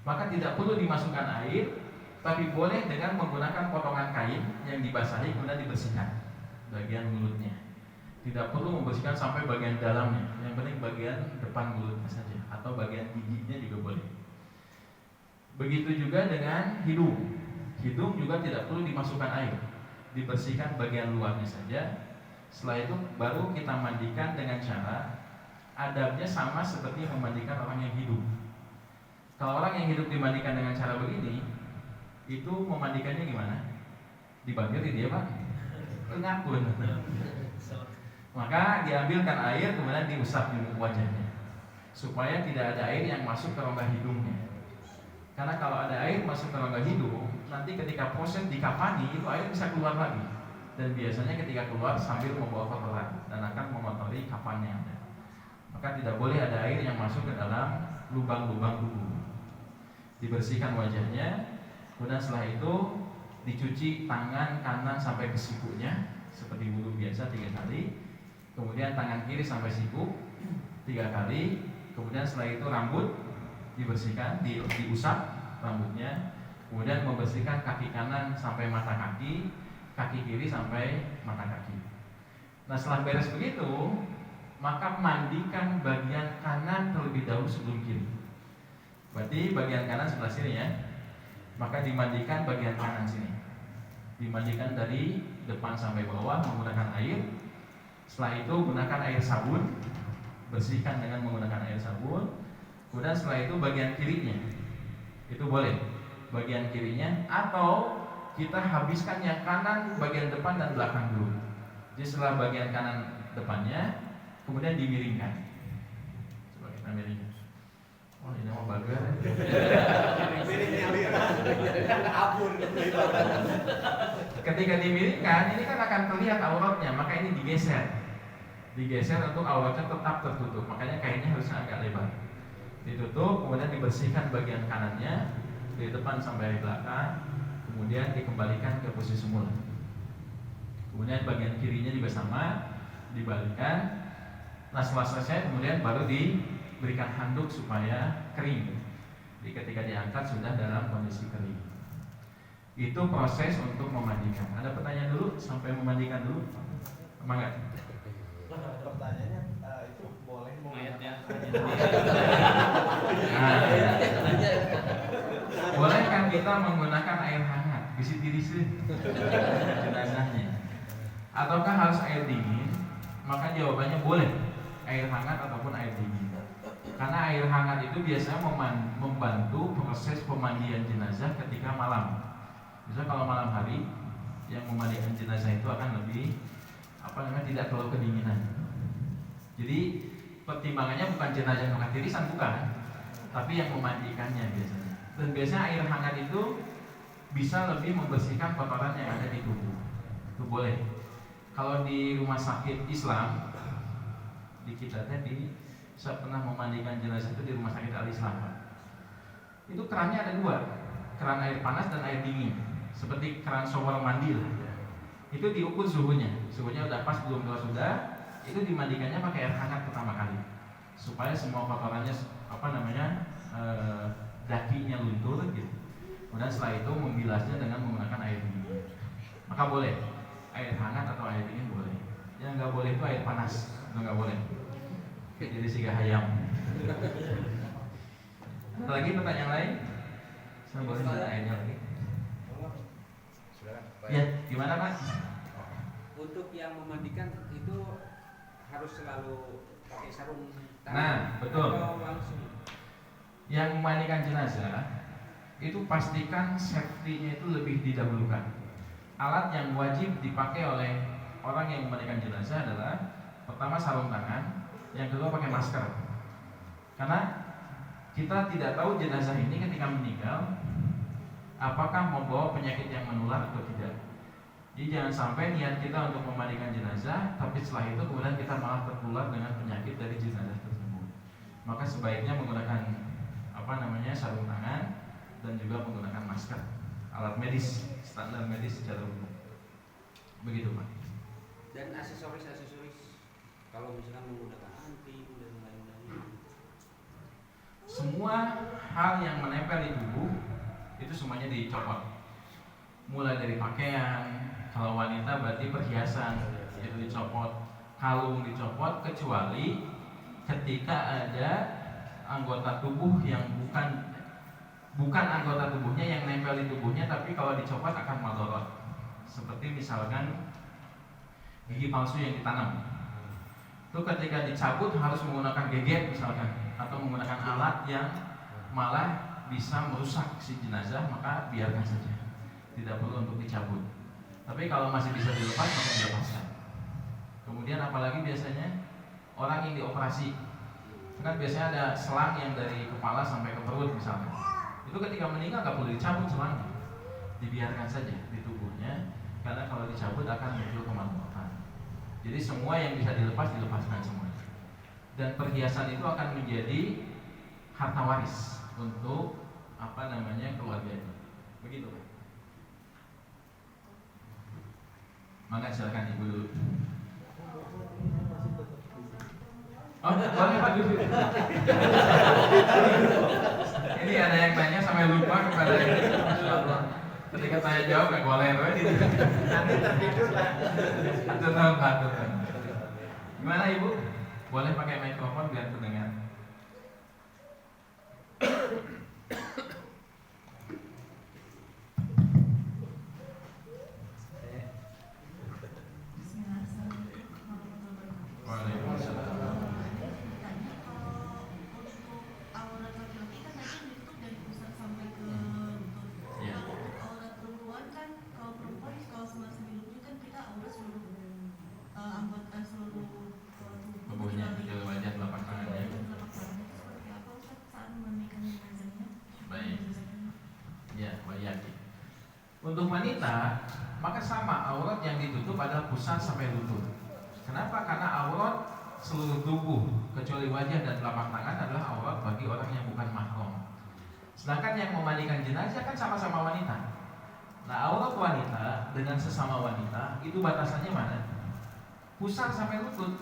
Maka tidak perlu dimasukkan air, tapi boleh dengan menggunakan potongan kain yang dibasahi kemudian dibersihkan bagian mulutnya. Tidak perlu membersihkan sampai bagian dalamnya, yang penting bagian depan mulutnya saja atau bagian giginya juga boleh. Begitu juga dengan hidung. Hidung juga tidak perlu dimasukkan air, dibersihkan bagian luarnya saja. Setelah itu baru kita mandikan dengan cara adabnya sama seperti memandikan orang yang hidup. Kalau orang yang hidup dimandikan dengan cara begini, itu memandikannya gimana? Dibanjiri dia Pak? Ngapun. Maka diambilkan air kemudian diusap di wajahnya supaya tidak ada air yang masuk ke rongga hidungnya. Karena kalau ada air masuk ke rongga hidung, nanti ketika proses dikafani itu air bisa keluar lagi. Dan biasanya ketika keluar sambil membawa kotoran dan akan mengotori kafannya. Maka tidak boleh ada air yang masuk ke dalam lubang-lubang tubuh. Dibersihkan wajahnya, kemudian setelah itu dicuci tangan kanan sampai ke sikunya seperti wudhu biasa 3 kali. Kemudian tangan kiri sampai siku 3 kali. Kemudian setelah itu rambut dibersihkan, diusap rambutnya. Kemudian membersihkan kaki kanan sampai mata kaki, kaki kiri sampai mata kaki. Nah setelah beres begitu, maka mandikan bagian kanan terlebih dahulu sebelum kiri. Berarti bagian kanan sebelah sini ya. Maka dimandikan bagian kanan sini. Dimandikan dari depan sampai bawah menggunakan air. Setelah itu gunakan air sabun, bersihkan dengan menggunakan air sabun. Kemudian setelah itu bagian kirinya, itu boleh bagian kirinya, atau kita habiskan yang kanan bagian depan dan belakang dulu. Jadi setelah bagian kanan depannya, kemudian dimiringkan. Coba kita miringkan. Oh ini mau bagus. Ketika dimiringkan, ini kan akan terlihat auratnya, maka ini digeser untuk auratnya tetap tertutup. Makanya kainnya harusnya agak lebar. Ditutup, kemudian dibersihkan bagian kanannya dari depan sampai belakang, kemudian dikembalikan ke posisi semula. Kemudian bagian kirinya juga sama, dibalikkan. Nah setelah selesai, kemudian baru diberikan handuk supaya kering. Jadi ketika diangkat sudah dalam kondisi kering. Itu proses untuk memandikan. Ada pertanyaan dulu sampai memandikan dulu? Semangat. Pertanyaannya itu boleh menggunakan boleh kan kita menggunakan air hangat bisi-bisi jenazahnya, ataukah harus air dingin? Maka jawabannya boleh air hangat ataupun air dingin. Karena air hangat itu biasanya membantu proses pemandian jenazah ketika malam. Misalnya kalau malam hari yang memandikan jenazah itu akan lebih tidak terlalu kedinginan. Jadi pertimbangannya bukan jenazah yang tirisan, bukan, tapi yang memandikannya biasanya. Dan biasanya air hangat itu bisa lebih membersihkan kotoran yang ada di tubuh. Itu boleh. Kalau di rumah sakit Islam di kita tadi, saya pernah memandikan jenazah itu di rumah sakit Al Islam. Itu kerannya ada 2, keran air panas dan air dingin, seperti keran shower mandi lah. Itu diukur suhunya udah pas belum sudah, itu dimandikannya pakai air hangat pertama kali supaya semua kotorannya dakinya luntur gitu. Kemudian setelah itu membilasnya dengan menggunakan air dingin. Maka boleh air hangat atau air dingin boleh. Yang nggak boleh itu air panas, itu nggak boleh. Jadi siga hayam. Ada lagi pertanyaan lain? Saya boleh minta airnya lagi. Ya, gimana Pak? Untuk yang memandikan itu harus selalu pakai sarung tangan. Nah, betul. Atau langsung. Yang memandikan jenazah itu pastikan safety-nya itu lebih didahulukan. Alat yang wajib dipakai oleh orang yang memandikan jenazah adalah pertama sarung tangan, yang kedua pakai masker. Karena kita tidak tahu jenazah ini ketika meninggal apakah membawa penyakit yang menular atau tidak. Jadi jangan sampai niat kita untuk memandikan jenazah, tapi setelah itu kemudian kita malah tertular dengan penyakit dari jenazah tersebut. Maka sebaiknya menggunakan sarung tangan dan juga menggunakan masker, alat medis, standar medis secara umum. Begitu Pak. Dan aksesoris kalau misalkan menggunakan anting dan lain-lain. Semua hal yang menempel di tubuh itu semuanya dicopot. Mulai dari pakaian, kalau wanita berarti perhiasan itu dicopot, kalung dicopot kecuali ketika ada anggota tubuh yang bukan anggota tubuhnya yang nempel di tubuhnya, tapi kalau dicopot akan madorot. Seperti misalkan gigi palsu yang ditanam, itu ketika dicabut harus menggunakan geget misalkan, atau menggunakan alat yang malah bisa merusak si jenazah, maka biarkan saja, tidak perlu untuk dicabut. Tapi kalau masih bisa dilepas maka dilepaskan. Kemudian apalagi biasanya orang yang dioperasi, kan biasanya ada selang yang dari kepala sampai ke perut misalkan, itu ketika meninggal nggak perlu dicabut selangnya, dibiarkan saja di tubuhnya, karena kalau dicabut akan muncul kemadorotan. Jadi semua yang bisa dilepas dilepaskan semuanya. Dan perhiasan itu akan menjadi harta waris untuk keluarga itu. Begitu kan? Maka silakan ibu dulu. Oh, boleh Pak dulu. Ini ada yang tanya sampai lupa kepada ini. Ketika saya jawab nggak boleh, nanti tertidur lah. Atur. Gimana ibu? Boleh pakai mikrofon biar terdengar. Waalaikumsalam. Tubuhnya, kecil wajah, telapak tangannya. Baik. Ya, wayaki. Untuk wanita, maka sama, aurat yang ditutup adalah pusat sampai lutut. Kenapa? Karena aurat seluruh tubuh kecuali wajah dan telapak tangan adalah aurat bagi orang yang bukan mahram. Sedangkan yang memandikan jenazah kan sama-sama wanita. Nah, aurat wanita dengan sesama wanita itu batasannya mana? Pusat sampai lutut.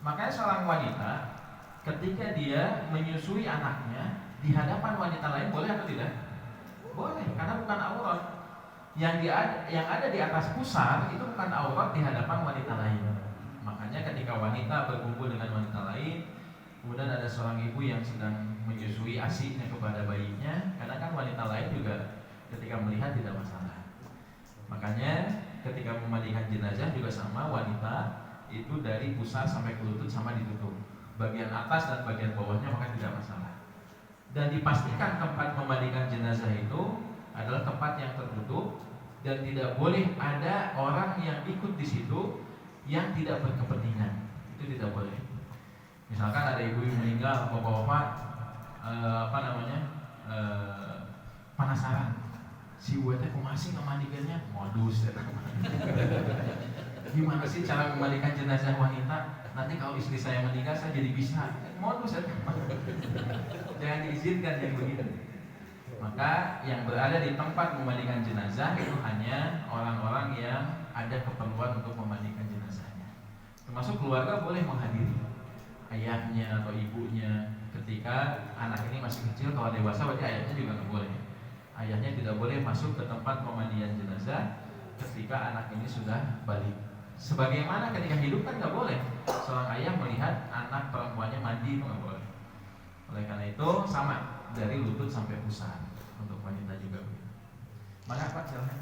Makanya seorang wanita ketika dia menyusui anaknya di hadapan wanita lain boleh atau tidak? Boleh, karena bukan aurat. Yang ada di atas pusar itu bukan aurat di hadapan wanita lain. Makanya ketika wanita berkumpul dengan wanita lain, kemudian ada seorang ibu yang sedang menyusui ASI-nya kepada bayinya, karena kan wanita lain juga ketika melihat tidak masalah. Makanya ketika memandikan jenazah juga sama, wanita itu dari pusar sampai ke lutut sama ditutup. Bagian atas dan bagian bawahnya maka tidak masalah. Dan dipastikan tempat memandikan jenazah itu adalah tempat yang tertutup dan tidak boleh ada orang yang ikut di situ yang tidak berkepentingan. Itu tidak boleh. Misalkan ada ibu yang meninggal, bapak-bapak penasaran, si buatnya masih memandikannya, modus ya. Gimana sih cara memandikan jenazah wanita? Nanti kalau istri saya meninggal saya jadi bisa. Modus ya. Jangan diizinkan yang begitu. Maka yang berada di tempat memandikan jenazah itu hanya orang-orang yang ada keperluan untuk memandikan jenazahnya. Termasuk keluarga boleh menghadiri, ayahnya atau ibunya. Ketika anak ini masih kecil, kalau dewasa berarti ayahnya juga nggak boleh. Ayahnya tidak boleh masuk ke tempat pemandian jenazah ketika anak ini sudah balik. Sebagaimana ketika hidup kan nggak boleh seorang ayah melihat anak perempuannya mandi, itu nggak boleh. Oleh karena itu sama dari lutut sampai pusar untuk wanita juga begitu. Mana Pak silakan.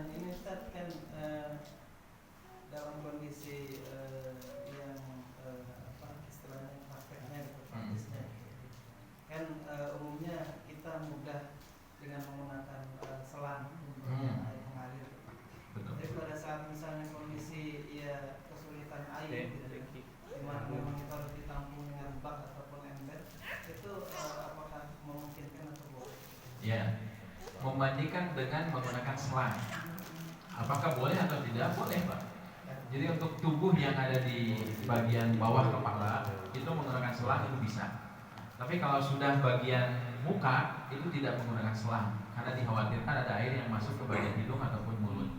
Ini Ustaz kan dalam kondisi yang istilahnya prakteknya atau praktisnya kan umumnya kita mudah dengan menggunakan selang untuk air mengalir. Betul. Tapi pada saat misalnya kondisi kesulitan air di mana memang kita harus ditampung dengan bak ataupun ember, itu apakah memungkinkan atau boleh? Ya, memandikan dengan menggunakan selang. Apakah boleh atau tidak? Boleh Pak. Jadi untuk tubuh yang ada di bagian bawah kepala itu menggunakan selang itu bisa. Tapi kalau sudah bagian muka itu tidak menggunakan selang, karena dikhawatirkan ada air yang masuk ke bagian hidung ataupun mulut.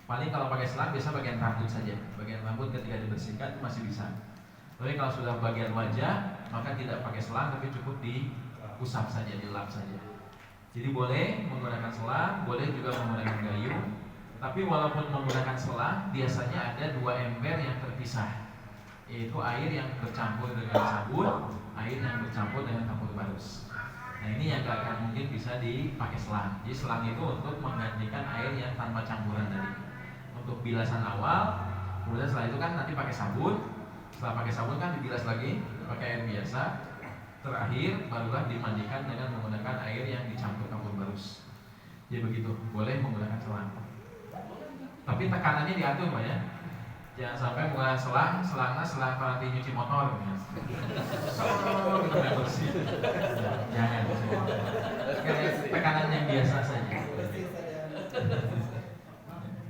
Paling kalau pakai selang biasa bagian rambut saja. Bagian rambut ketika dibersihkan itu masih bisa. Tapi kalau sudah bagian wajah maka tidak pakai selang, tapi cukup diusap saja, dilap saja. Jadi boleh menggunakan selang, boleh juga menggunakan gayung. Tapi Tapi walaupun menggunakan selang, biasanya ada 2 ember yang terpisah, yaitu air yang bercampur dengan sabun, air yang bercampur dengan kapur barus. Nah ini yang gak akan mungkin bisa dipakai selang. Jadi selang itu untuk menggantikan air yang tanpa campuran tadi, untuk bilasan awal. Kemudian setelah itu kan nanti pakai sabun. Setelah pakai sabun kan dibilas lagi pakai air biasa. Terakhir barulah dimandikan dengan menggunakan air yang dicampur kapur barus. Jadi begitu, boleh menggunakan selang. Tapi tekanannya diatur Pak ya. Jangan sampai menggunakan selang nanti nyuci motor ya. Kita nggak bersih. Jangan. Kayak tekanan yang biasa saja.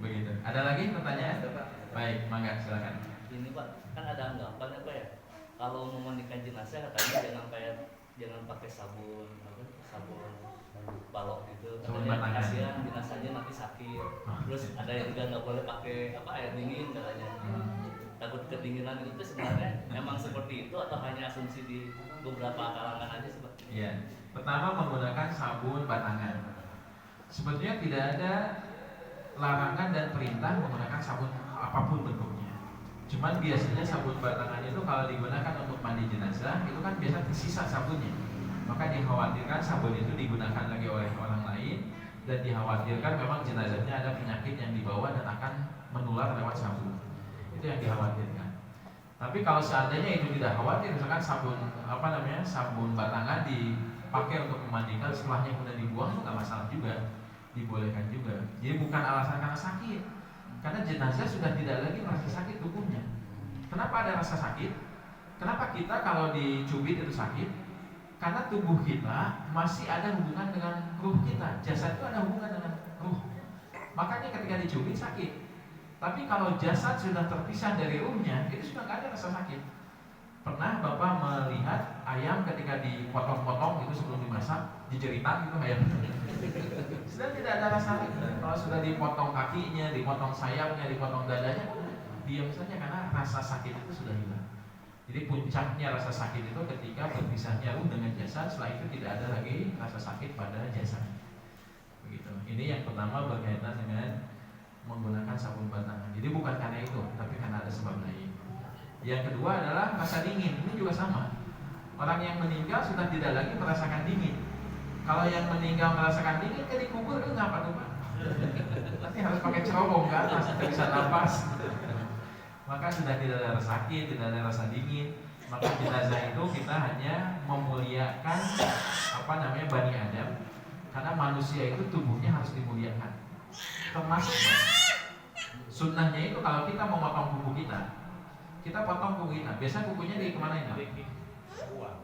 Begitu. Ada lagi pertanyaan? Baik, mangga silakan. Ini Pak, kan ada anggapan ya Pak ya, kalau memandikan jenazah katanya jangan pakai sabun balok gitu, Sabun katanya batangan. kasihan jenazahnya nanti sakit. Terus ada yang juga nggak boleh pakai air dingin katanya, takut kedinginan. Itu sebenarnya emang seperti itu atau hanya asumsi di beberapa kalangan aja sih Pak? Iya. Pertama, menggunakan sabun batangan. Sebetulnya tidak ada larangan dan perintah menggunakan sabun apapun bentuknya. Cuman biasanya sabun batangan itu kalau digunakan untuk mandi jenazah itu kan biasa tersisa sabunnya. Maka dikhawatirkan sabun itu digunakan lagi oleh orang lain, dan dikhawatirkan memang jenazahnya ada penyakit yang dibawa dan akan menular lewat sabun. Itu yang dikhawatirkan. Tapi kalau seandainya itu tidak khawatir, misalkan sabun batangan dipakai untuk memandikan, setelahnya kemudian dibuang, itu nggak masalah juga, dibolehkan juga. Jadi bukan alasan karena sakit, karena jenazah sudah tidak lagi merasa sakit tubuhnya. Kenapa ada rasa sakit? Kenapa kita kalau dicubit itu sakit? Karena tubuh kita masih ada hubungan dengan ruh kita. Jasad itu ada hubungan dengan ruh. Makanya ketika dicubit sakit. Tapi kalau jasad sudah terpisah dari ruhnya, itu sudah nggak ada rasa sakit. Pernah Bapak melihat ayam ketika dipotong-potong itu sebelum dimasak, dijeritan gitu ayam? Sudah tidak ada rasa lagi. Kalau sudah dipotong kakinya, dipotong sayapnya, dipotong dadanya, diam saja karena rasa sakit itu sudah hilang. Jadi puncaknya rasa sakit itu ketika berpisahnya ruh dengan jasad. Setelah itu tidak ada lagi rasa sakit pada jasad. Begitu. Ini yang pertama berkaitan dengan menggunakan sabun batangan. Jadi bukan karena itu, tapi karena ada sebab lain. Yang kedua adalah rasa dingin. Ini juga sama. Orang yang meninggal sudah tidak lagi merasakan dingin. Kalau yang meninggal merasakan dingin, kan dikubur itu ngapa tuh Pak? Nanti harus pakai cerobong ke atas, tidak bisa nafas. Maka sudah tidak ada rasa sakit, tidak ada rasa dingin. Maka jenazah itu kita hanya memuliakan Bani Adam, karena manusia itu tubuhnya harus dimuliakan. Termasuk sunnahnya itu kalau kita mau potong kuku kita potong kuku kita. Biasa kukunya kemana ini?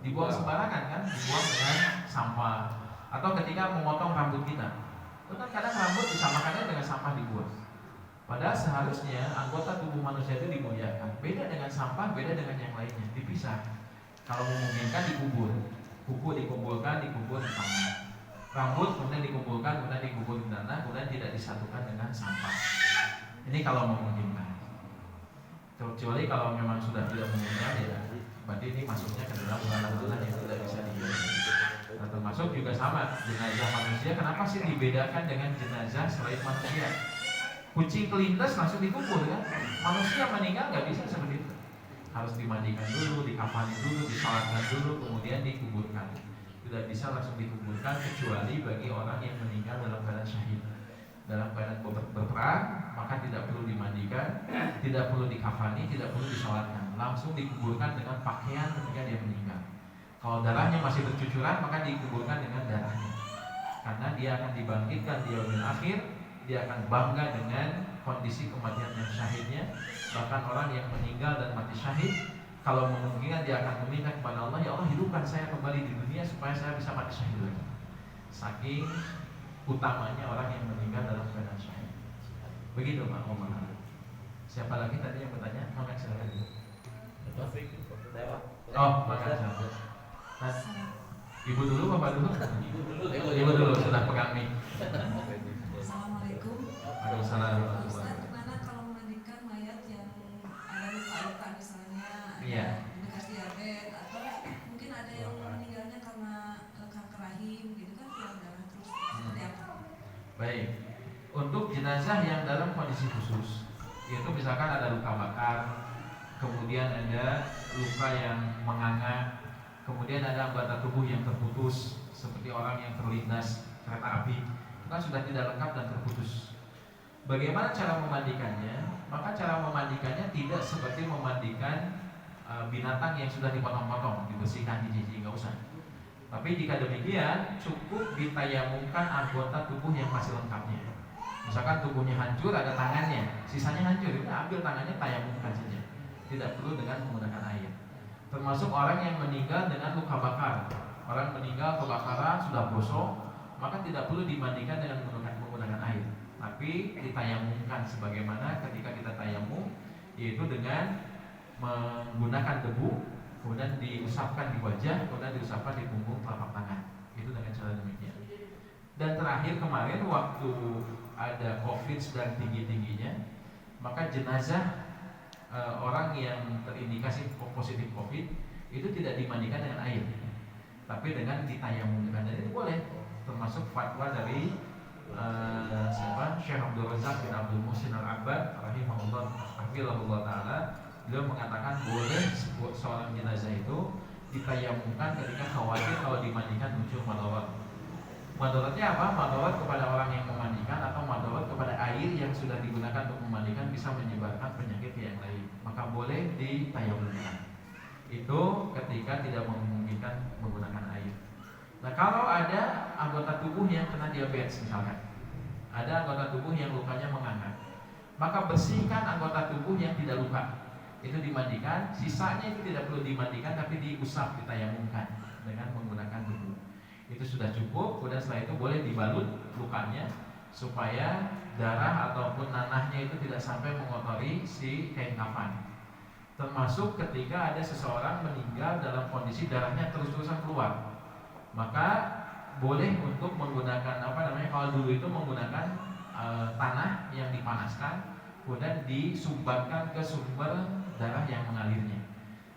Dibuang sembarangan kan? Dibuang dengan sampah. Atau ketika memotong rambut kita, itu kan kadang rambut disamakannya dengan sampah dibuang. Padahal seharusnya anggota tubuh manusia itu dimuliakan. Beda dengan sampah, beda dengan yang lainnya, dipisah. Kalau memungkinkan dikubur, kuku dikumpulkan, dikubur di tanah. Rambut kemudian dikumpulkan, kemudian dikubur di tanah, kemudian tidak disatukan dengan sampah. Ini kalau memungkinkan. Kecuali kalau memang sudah tidak memungkinkan, ya berarti ini masuknya ke dalam bulan-bulan yang tidak bisa dihindari. Nah, termasuk juga sama jenazah manusia. Kenapa sih dibedakan dengan jenazah selain manusia? Kucing kelindes langsung dikubur kan? Manusia meninggal nggak bisa seperti itu. Harus dimandikan dulu, dikafani dulu, disalatkan dulu, kemudian dikuburkan. Tidak bisa langsung dikuburkan kecuali bagi orang yang meninggal dalam keadaan syahid. Dalam keadaan berperang, maka tidak perlu dimandikan, tidak perlu dikafani, tidak perlu disalatkan. Langsung dikuburkan dengan pakaian ketika dia meninggal. Kalau darahnya masih bercucuran, maka dikuburkan dengan darahnya. Karena dia akan dibangkitkan di yaumil akhir. Dia akan bangga dengan kondisi kematian yang syahidnya. Bahkan orang yang meninggal dan mati syahid, kalau memungkinkan dia akan meminta kepada Allah, ya Allah hidupkan saya kembali di dunia supaya saya bisa mati syahid lagi. Saking utamanya orang yang meninggal dalam keadaan syahid. Begitu Pak Omar. Siapa lagi tadi yang bertanya? Mau silakan dulu. Oh, makasih. Ibu dulu, Bapak dulu. Ibu dulu sudah pegang nih. Assalamualaikum. Waalaikumsalam. Ustaz, gimana kalau memandikan mayat yang ada luka-luka misalnya Iya. bekas diabetes atau mungkin ada yang meninggalnya karena kanker rahim gitu kan keluar darah terus seperti apa? Baik. Untuk jenazah jenazah yang dalam kondisi khusus, yaitu misalkan ada luka bakar, kemudian ada luka yang menganga, kemudian ada anggota tubuh yang terputus seperti orang yang terlindas kereta api, itu kan sudah tidak lengkap dan terputus. Bagaimana cara memandikannya? Maka cara memandikannya tidak seperti memandikan binatang yang sudah dipotong-potong, dibersihkan, dicuci, nggak usah. Tapi jika demikian, cukup ditayamumkan anggota tubuh yang masih lengkapnya. Misalkan tubuhnya hancur, ada tangannya, sisanya hancur, itu ambil tangannya, tayamumkan saja. Tidak perlu dengan menggunakan air. Termasuk orang yang meninggal dengan luka bakar. Orang meninggal kebakaran sudah gosong, maka tidak perlu dimandikan dengan menggunakan air, tapi ditayamumkan sebagaimana ketika kita tayamum, yaitu dengan menggunakan debu, kemudian diusapkan di wajah, kemudian diusapkan di punggung telapak tangan. Itu dengan cara demikian. Dan terakhir kemarin waktu ada COVID sedang tinggi-tingginya, maka jenazah orang yang terindikasi positif COVID itu tidak dimandikan dengan air, tapi dengan ditayamumkan. Dan itu boleh, termasuk fatwa dari Syekh Abdul Razak bin Abdul Muhsin Al-Abbad rahimahullah ta'ala. Beliau mengatakan boleh seorang jenazah itu ditayamumkan ketika khawatir kalau dimandikan muncul madarat. Madaratnya apa? Madarat kepada orang yang memandikan atau madarat kepada air yang sudah digunakan untuk memandikan bisa menyebarkan penyakit yang lain. Maka boleh ditayamumkan. Itu ketika tidak memungkinkan menggunakan air. Nah, kalau ada anggota tubuh yang kena diabetes misalkan, ada anggota tubuh yang lukanya menganga, maka bersihkan anggota tubuh yang tidak luka, itu dimandikan. Sisanya itu tidak perlu dimandikan, tapi diusap, ditayamumkan dengan menggunakan debu. Itu sudah cukup. Kemudian setelah itu boleh dibalut lukanya supaya darah ataupun nanahnya itu tidak sampai mengotori si kain kafan. Termasuk ketika ada seseorang meninggal dalam kondisi darahnya terus-terusan keluar, maka boleh untuk menggunakan kalau dulu itu menggunakan tanah yang dipanaskan, kemudian disumbatkan ke sumber darah yang mengalirnya.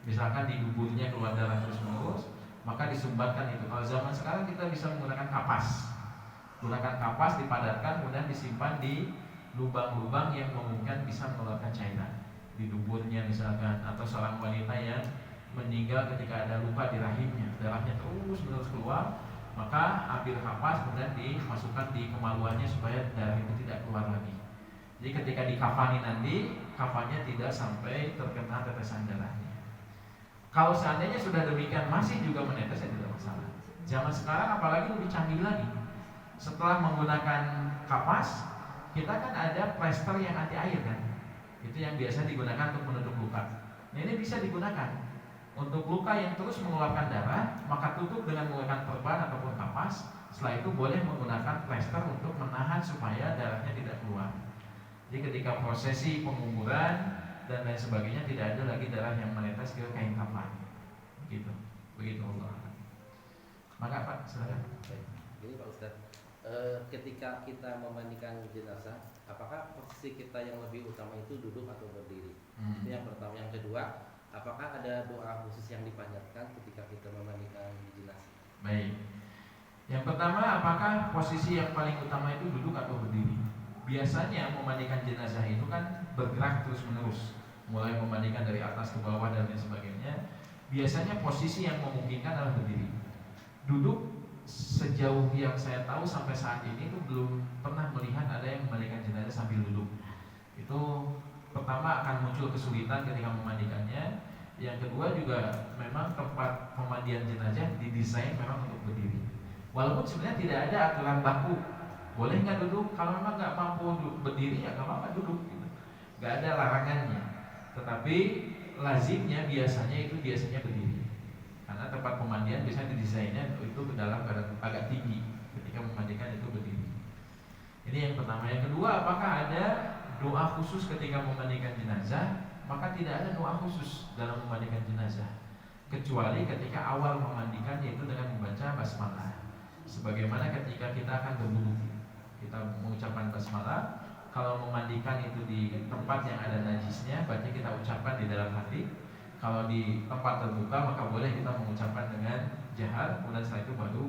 Misalkan di duburnya keluar darah terus-menerus, maka disumbatkan itu. Kalau zaman sekarang kita bisa menggunakan kapas. Gunakan kapas, dipadatkan, kemudian disimpan di lubang-lubang yang memungkinkan bisa mengeluarkan cairan. Di duburnya misalkan, atau seorang wanita yang meninggal ketika ada luka di rahimnya, darahnya terus-menerus keluar, maka ambil kapas kemudian dimasukkan di kemaluannya supaya darah itu tidak keluar lagi. Jadi ketika dikafani nanti, kafannya tidak sampai terkena tetesan darahnya. Kalau seandainya sudah demikian masih juga menetes, ya tidak masalah. Zaman sekarang apalagi lebih canggih lagi. Setelah menggunakan kapas, kita kan ada plester yang anti air kan. Itu yang biasa digunakan untuk menutup luka. Nah, ini bisa digunakan untuk luka yang terus mengeluarkan darah, maka tutup dengan menggunakan perban ataupun kapas. Setelah itu boleh menggunakan plester untuk menahan supaya darahnya tidak keluar. Jadi ketika prosesi penguburan dan lain sebagainya tidak ada lagi darah yang menetes ke kain kafan. Begitu Allah. Maka Pak, silakan. Ini Pak Ustaz, ketika kita memandikan jenazah, apakah posisi kita yang lebih utama itu duduk atau berdiri? Itu yang pertama. Yang kedua, apakah ada doa khusus yang dipanjatkan ketika kita memandikan jenazah? Baik. Yang pertama, apakah posisi yang paling utama itu duduk atau berdiri? Biasanya memandikan jenazah itu kan bergerak terus-menerus, mulai memandikan dari atas ke bawah dan lain sebagainya. Biasanya posisi yang memungkinkan adalah berdiri. Duduk sejauh yang saya tahu sampai saat ini itu belum pernah melihat ada yang memandikan jenazah sambil duduk. Itu pertama akan muncul kesulitan ketika memandikannya. Yang kedua juga memang tempat pemandian jenazah didesain memang untuk berdiri. Walaupun sebenarnya tidak ada aturan baku, boleh nggak duduk. Kalau memang nggak mampu berdiri ya nggak apa-apa duduk, gitu. Nggak ada larangannya. Tetapi lazimnya biasanya berdiri. Karena tempat pemandian biasanya didesainnya itu ke dalam keadaan agak tinggi. Ketika memandikan itu berdiri. Ini yang pertama. Yang kedua, apakah ada doa khusus ketika memandikan jenazah? Maka tidak ada doa khusus dalam memandikan jenazah, kecuali ketika awal memandikan, yaitu dengan membaca basmalah. Sebagaimana ketika kita akan berwudu, kita mengucapkan basmalah. Kalau memandikan itu di tempat yang ada najisnya, baca kita ucapkan di dalam hati. Kalau di tempat terbuka, maka boleh kita mengucapkan dengan jahar. Kemudian setelah itu baru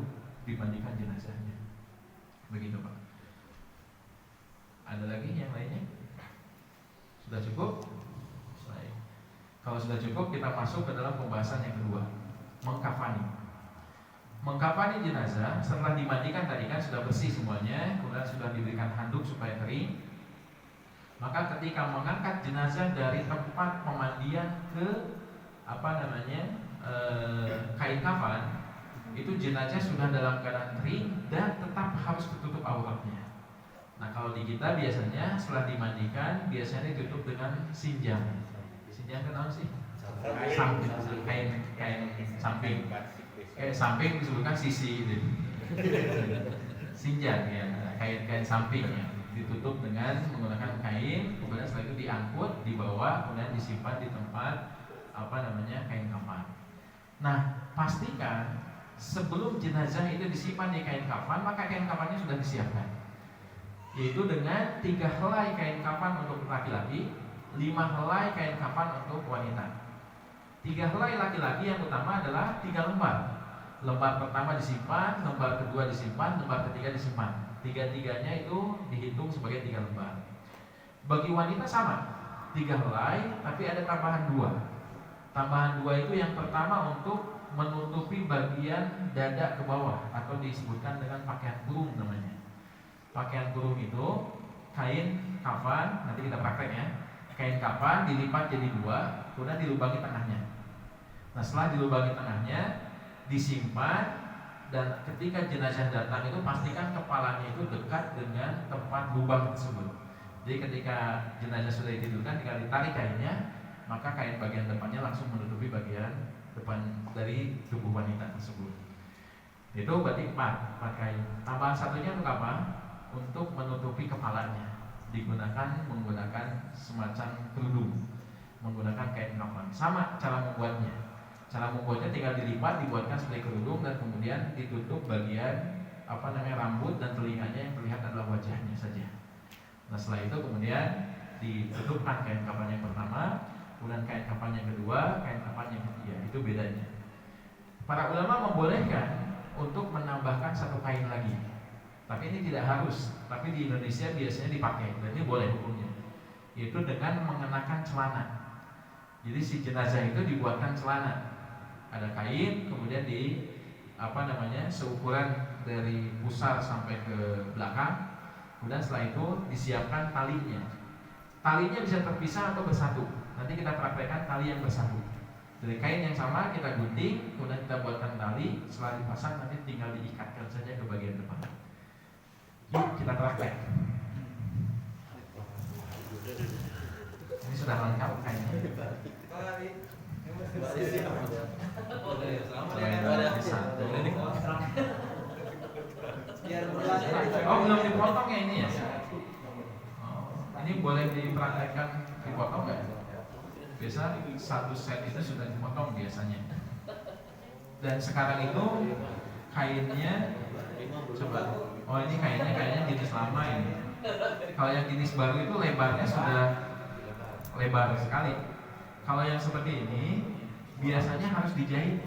dimandikan jenazahnya. Begitu Pak. Ada lagi yang lainnya? Sudah cukup? Baik. Kalau sudah cukup, kita masuk ke dalam pembahasan yang kedua, mengkafani. Mengkafani jenazah setelah dimandikan tadi kan sudah bersih semuanya, kemudian sudah diberikan handuk supaya kering. Maka ketika mengangkat jenazah dari tempat pemandian ke kain kafan, itu jenazah sudah dalam keadaan kering dan tetap harus tertutup auratnya. Nah kalau di kita biasanya setelah dimandikan biasanya ditutup dengan sinjang. Sinjang kenapa sih? Samping, kain samping. Samping disebutkan sisi itu. Sinjang ya, kain samping ya. Ditutup dengan menggunakan kain, kemudian setelah itu diangkut, dibawa, kemudian disimpan di tempat kain kafan. Nah, pastikan sebelum jenazah itu disimpan di kain kafan, maka kain kafannya sudah disiapkan. Yaitu dengan 3 helai kain kafan untuk laki-laki, 5 helai kain kafan untuk wanita. 3 helai laki-laki yang utama adalah 3 lembar. Lembar pertama disimpan, lembar kedua disimpan, lembar ketiga disimpan. 3-3-nya itu dihitung sebagai 3 lembar. Bagi wanita sama, 3 helai, tapi ada tambahan 2. Tambahan 2 itu yang pertama untuk menutupi bagian dada ke bawah, atau disebutkan dengan pakaian kurung namanya. Pakaian kurung itu kain kafan, nanti kita praktek ya. Kain kafan dilipat jadi 2, kemudian dilubangi tengahnya. Nah setelah dilubangi tengahnya, disimpan. Dan ketika jenazah datang itu pastikan kepalanya itu dekat dengan tempat lubang tersebut. Jadi ketika jenazah sudah ditidurkan, tinggal ditarik kainnya, maka kain bagian depannya langsung menutupi bagian depan dari tubuh wanita tersebut. Itu berarti 4 kain. Tambahan satunya untuk apa? Untuk menutupi kepalanya. Menggunakan semacam kerudung, menggunakan kain kafan. Sama cara membuatnya. Cara membuatnya tinggal dilipat, dibuatkan sebagai kerudung dan kemudian ditutup bagian rambut dan telinganya, yang terlihat adalah wajahnya saja. Nah setelah itu kemudian ditutupkan kain kafan yang pertama, kemudian kain kafan yang kedua, kain kafan yang ketiga. Itu bedanya. Para ulama membolehkan untuk menambahkan 1 kain lagi, tapi ini tidak harus. Tapi di Indonesia biasanya dipakai, dan ini boleh hukumnya. Yaitu dengan mengenakan celana. Jadi si jenazah itu dibuatkan celana. Ada kain, kemudian seukuran dari pusar sampai ke belakang. Kemudian setelah itu disiapkan talinya. Talinya bisa terpisah atau bersatu. Nanti kita praktekkan tali yang bersatu. Dari kain yang sama kita gunting, kemudian kita buatkan tali. Setelah dipasang nanti tinggal diikatkan saja ke bagian depan. Yuk kita praktek. Ini sudah lengkap kainnya. Oh belum dipotong ya ini ya? Ini boleh dipraktekkan dipotong nggak? Biasa 1 set itu sudah dipotong biasanya. Dan sekarang itu kainnya coba. Oh ini kainnya jenis lama ini. Kalau yang jenis baru itu lebarnya sudah lebar sekali. Kalau yang seperti ini biasanya harus dijahit.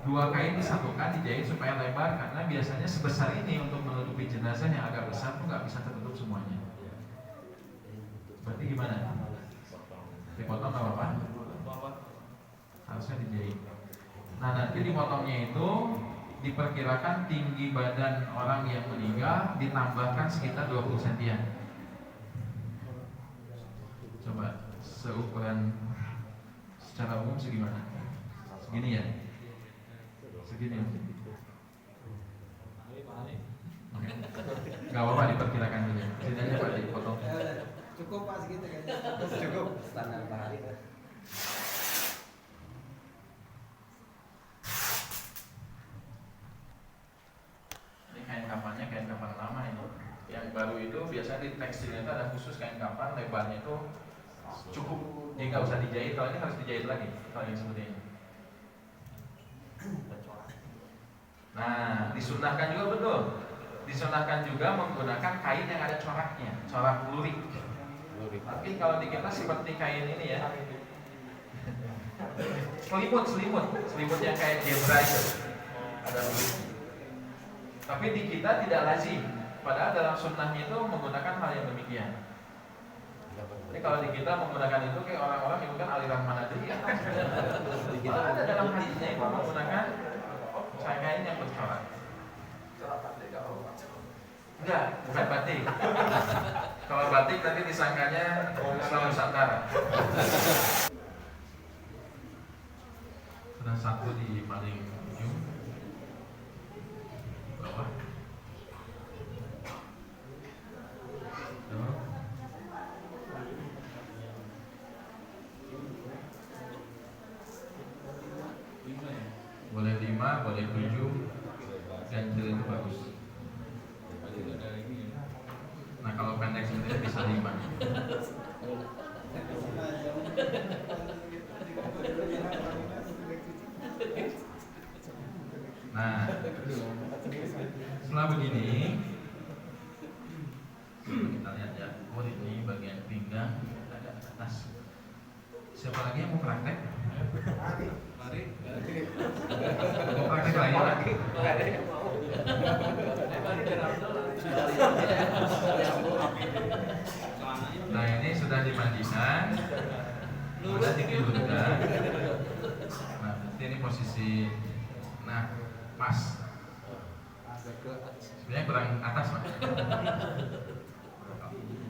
2 kain disatukan, dijahit supaya lebar, karena biasanya sebesar ini untuk menutupi jenazah yang agak besar tuh nggak bisa tertutup semuanya. Berarti gimana? Dipotong nggak apa-apa? Harusnya dijahit. Nah nanti dipotongnya itu diperkirakan tinggi badan orang yang meninggal ditambahkan sekitar 20 cm. Coba seukuran secara umum segimana? Segini ya? Segini ya? Oke. Gak apa-apa diperkirakan dulu. Sini aja Pak dipotong. Cukup Pak segitu ya. Cukup standar Pak Hari. Ini kain kafannya kain kafan lama ini. Yang baru itu biasanya di tekstilnya itu ada khusus kain kafan, lebarnya itu cukup, jadi nggak usah dijahit. Kalau ini harus dijahit lagi, kalau yang seperti ini. Nah, disunahkan juga betul. Disunahkan juga menggunakan kain yang ada coraknya, corak lurik. Tapi kalau di kita seperti kain ini ya, selimut yang kayak zebra itu ada lurik. Tapi di kita tidak lazim. Padahal dalam sunnahnya itu menggunakan hal yang demikian. Jadi kalau di kita menggunakan itu kayak orang-orang yang bukan aliran Manadiyah. Malah ada dalam hadisnya itu menggunakan kain yang bercorak. Enggak, bukan batik. Kalau batik nanti disangkanya Islam Nusantara. Sudah satu di paling ujung bawah. Tuh. Boleh 5, boleh 7. Ganjil itu bagus. Nah kalau pendek sebenarnya bisa 5. Nah setelah begini kita lihat ya. Oh ini bagian pinggang agak ke atas. Siapa lagi yang mau praktek? Mari. Mau praktek lagi? Nah ini sudah dimandikan, sudah dikilurkan. Nah berarti ini posisi, nah pas. Sebenarnya kurang atas Pak.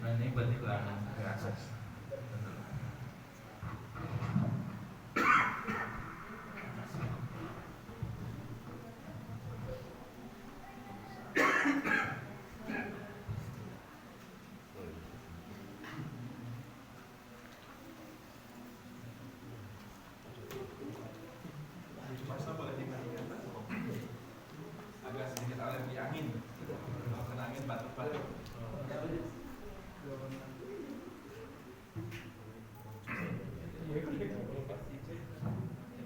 Nah ini berarti kurang ke atas. Agak sedikit alergi angin. Kalau kena angin batuk-batuk.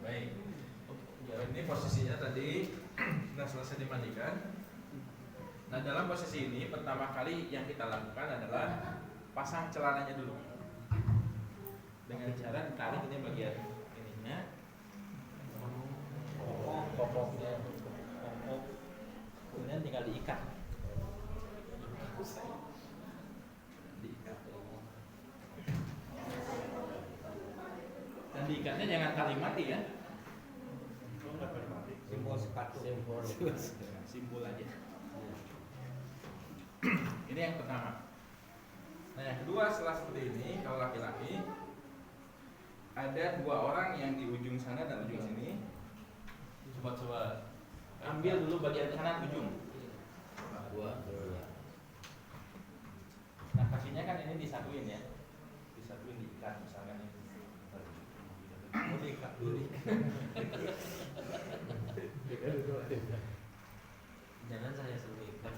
Baik. Ini posisinya tadi sudah selesai dimandikan. Nah dalam posisi ini pertama kali yang kita lakukan adalah pasang celananya dulu. Dengan cara ditarik ini bagian ininya. Popoknya. Kemudian tinggal diikat. Diikat. Dan diikatnya jangan tali mati ya. Simbol sepatu. Simbol aja. Ini yang pertama. Nah yang kedua setelah seperti ini, kalau laki-laki ada 2 orang yang di ujung sana dan ujung sini. Coba ambil dulu bagian kanan ujung. Nah kakinya kan ini disatuin ya, disatuin diikat misalkan ini. Oh, diikat dulu. Jangan saya suruh ikat.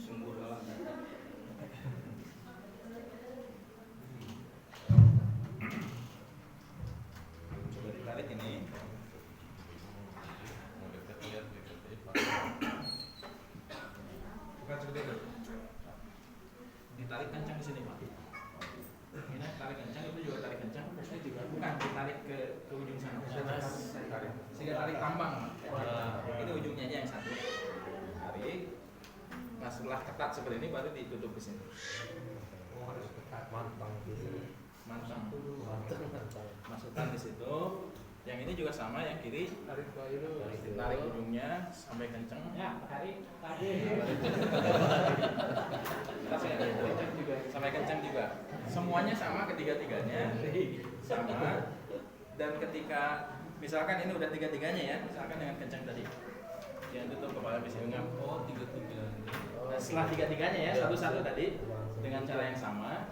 Sumber dalam. Coba ditarik ini. Bukan seperti itu. Ditarik kencang di sini Pak. Ini tarik kencang, itu juga tarik kencang. Ini juga bukan ditarik ke ujung sana. Sehingga tarik tambang. Ini ujungnya aja yang satu. Tarik. Nah setelah ketat seperti ini baru ditutup di sini. Harus ketat mantang gitu. Mantang. Masukkan di situ. Yang ini juga sama, yang kiri tarik ujungnya sampai kenceng. Ya, tarik. Sampai kenceng juga. Semuanya sama, ketiga-tiganya sama. Dan ketika misalkan ini udah tiga-tiganya ya, misalkan dengan kenceng tadi, yang tutup kepala bisa ngap. Oh, tiga-tiga. Nah, setelah tiga-tiganya ya, satu-satu tadi dengan cara yang sama.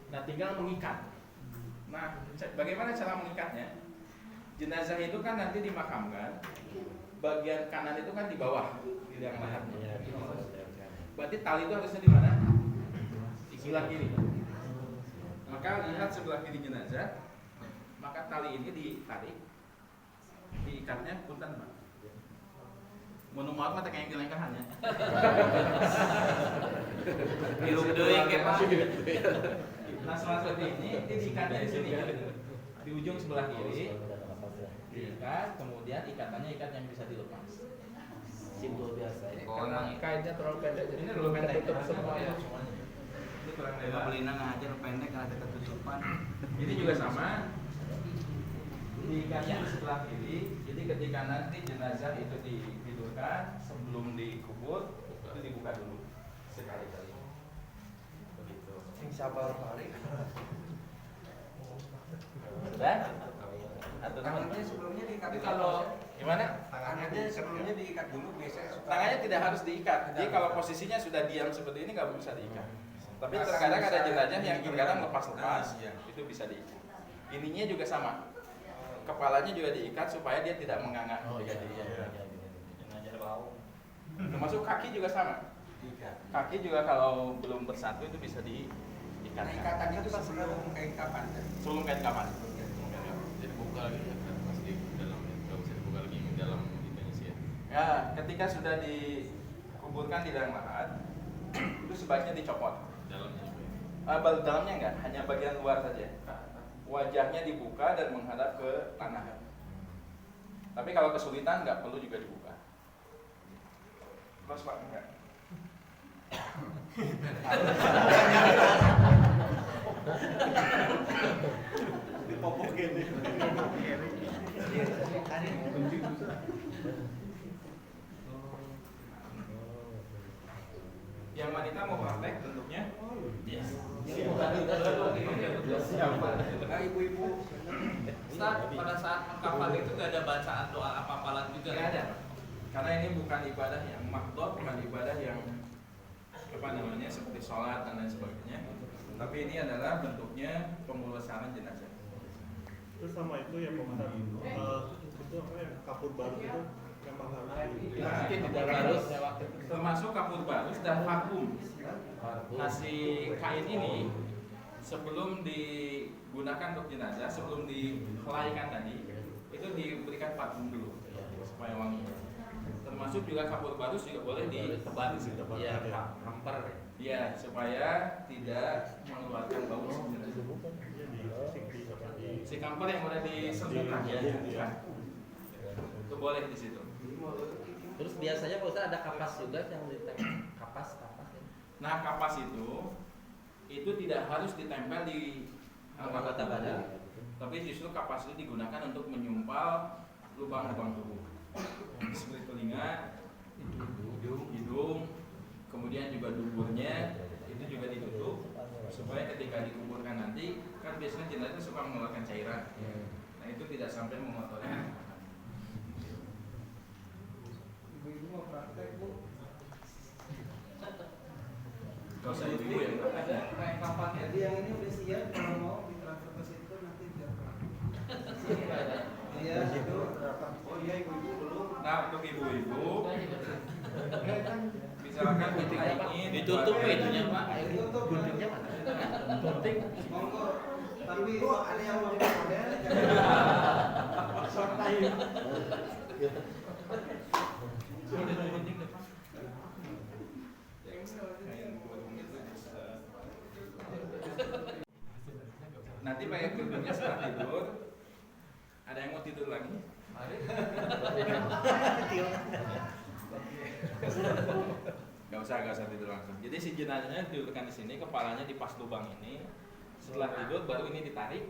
Nah, tinggal mengikat. Nah, bagaimana cara mengikatnya? Jenazah itu kan nanti dimakamkan, bagian kanan itu kan di bawah, di liang lahatnya. Berarti tali itu harusnya di mana? Di sebelah kiri. Maka lihat sebelah kiri jenazah, maka tali ini ditarik, diikatnya punten Pak. Mun maot mah teh kayak dilengkahan ya. Hirup deui ke Pak. Nah, selanjutnya ini diikatnya di sini ya. Di ujung sebelah kiri diikat, kemudian ikatannya ikat yang bisa dilepas. Simpel biasa ya. Oh, emang kainnya terlalu pendek jadi Ini terlalu pendek. tutup semuanya. Ini kurang Bela lebar. belina ngajar pendek ada ketutupan. Ini juga sama. Diikatnya di sebelah kiri. Jadi ketika nanti jenazah itu ditidurkan sebelum dikubur itu dibuka dulu sekali-kali. Begitu. Sabar balik. Sudah? Atau Tangannya sebelumnya diikat. Tapi kalau gimana? Tangannya sebelumnya diikat dulu biasanya suka. Tangannya tidak harus diikat. Jadi kalau posisinya sudah diam seperti ini nggak bisa diikat. Tapi terkadang ada jenazah yang terkadang lepas-lepas, itu bisa diikat. Ininya juga sama. Kepalanya juga diikat supaya dia tidak menganga. Ngajar bau. Termasuk kaki juga sama. Kaki juga kalau belum bersatu itu bisa diikat. Nah, ikatannya itu sebelum kain kapan? Sebelum kain kapan? Jadi buka lagi kan pas di dalam, nggak usah dibuka lagi di dalam itunya sih ya. Ya, ketika sudah dikuburkan di dalam lahat, itu sebaiknya dicopot. Dalamnya juga. Dalamnya enggak, hanya bagian luar saja. Wajahnya dibuka dan menghadap ke tanah. Tapi kalau kesulitan nggak perlu juga dibuka. Terus Pak enggak? Yang wanita mau praktek bentuknya? Nah, ibu-ibu Ustaz, pada saat mengkafan itu gak ada bacaan doa apa-apalan juga? Nggak ada. Karena ini bukan ibadah yang makhdhah, bukan ibadah yang apa namanya seperti sholat dan lain sebagainya. Tapi ini adalah bentuknya pemulasaran jenazah. Terus sama itu ya Pak Ustadz, itu apa ya, kapur baru itu memang harus Dimasukin di dalam barus, termasuk kapur barus dan vakum. Nasi kain ini sebelum digunakan untuk jenazah, sebelum dihelaikan tadi, itu diberikan vakum dulu supaya wangi. Termasuk juga kapur barus juga boleh ditebar di situ. Iya, hamper. Iya, supaya tidak mengeluarkan bau jenazah. Si kamper yang udah disembuhkan ya, bukan. Itu boleh di situ. Terus biasanya Pak Ustadz ada kapas juga yang ditempel. Kapas ya. Nah, kapas itu tidak harus ditempel di Anggota badan. Tapi justru kapas itu digunakan untuk menyumpal lubang-lubang tubuh. Seperti telinga, hidung, kemudian juga duburnya itu juga ditutup supaya ketika dikuburkan nanti kan biasanya jenazah suka mengeluarkan cairan. Nah, itu tidak sampai mengotori. ibu-ibu mau praktek, Bu. Gak usah ibu yang Ada kayak kapan jadi yang ini udah siap kalau mau ditransfer ke situ nanti biar iya itu oh iya ibu-ibu belum. Nah, untuk ibu-ibu misalkan kita ingin Ditutup pintunya Pak. Ditutup, Guntingnya mana? Gunting. monggo tapi ada yang mau model short time. nanti pakai kerudungnya setelah tidur. Ada yang mau tidur lagi? Gak usah tidur langsung. Jadi si jenazahnya didudukkan di sini, kepalanya di pas lubang ini. Setelah tidur baru ini ditarik.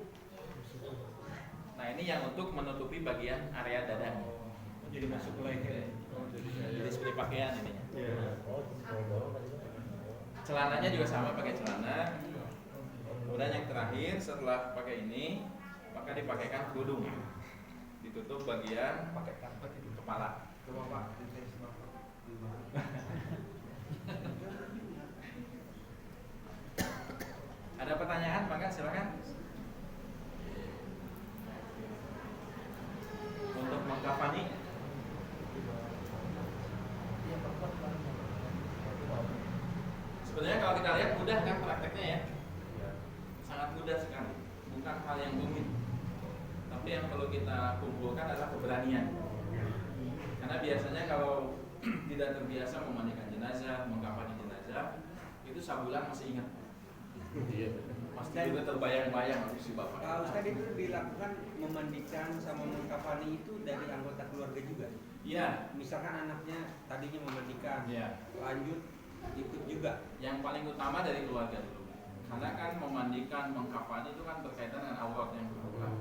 Nah, ini yang untuk menutupi bagian area dadanya. Jadi masuk ke leher. Jadi seperti pakaian ini. Celananya juga sama, pakai celana. Kemudian yang terakhir setelah pakai ini, maka dipakaikan kerudung. Ditutup bagian kepala. coba Pak dites Bapak. Ada pertanyaan, maka silakan. Untuk mengkafani. Sebenarnya kalau kita lihat mudah kan prakteknya ya. Sangat mudah sekali. Bukan hal yang rumit. Tapi yang perlu kita kumpulkan adalah keberanian. Karena biasanya kalau tidak terbiasa memandikan jenazah, mengkafani jenazah, itu sabulan masih ingat. Iya. Pasti juga terbayang-bayang si bapak. Pak Ustadz itu dilakukan memandikan sama mengkafani itu dari anggota keluarga juga. Iya. Misalkan anaknya tadinya memandikan, Iya. lanjut ikut juga. Yang paling utama dari keluarga dulu. Karena kan memandikan, mengkafani itu kan berkaitan dengan aurat yang berubah.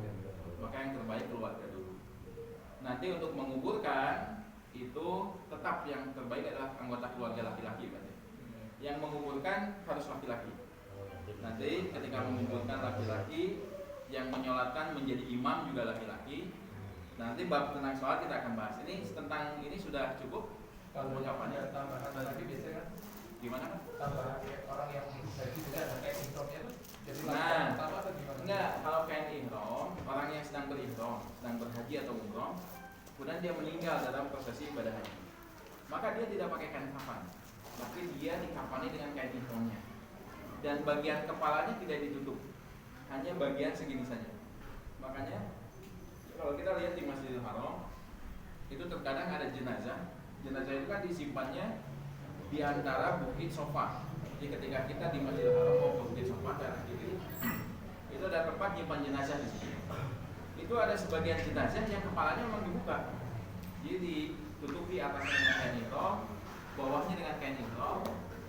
Maka yang terbaik keluarga dulu. Nanti untuk menguburkan itu tetap yang terbaik adalah anggota keluarga laki-laki berarti. Yang menguburkan harus laki-laki. Nanti ketika menguburkan laki-laki, yang menyolatkan menjadi imam juga laki-laki. Nanti bab tentang sholat kita akan bahas. Ini tentang ini sudah cukup. Kalau Kapan? tambahan lagi biasanya kan Gimana kan? tambahan orang yang haji juga ada kayak intromnya tuh jadi Nah, latihan utama atau gimana? enggak, kalau kain ihram, orang yang sedang berihram, sedang berhaji atau umroh, kemudian dia meninggal dalam prosesi ibadah haji, maka dia tidak pakai kain kafan, tapi dia dikafani dengan kain ihramnya, dan bagian kepalanya tidak ditutup, hanya bagian segini saja. Makanya kalau kita lihat di Masjidil Haram, itu terkadang ada jenazah itu kan disimpannya di antara bukit sofa. Jadi ketika kita di Masjidil Haram mau ke bukit sofa dan kiri, itu ada tempat nyimpan jenazah di sini. Itu ada sebagian jenazah yang kepalanya memang dibuka, jadi ditutupi atasnya dengan kain ihram, bawahnya dengan kain ihram,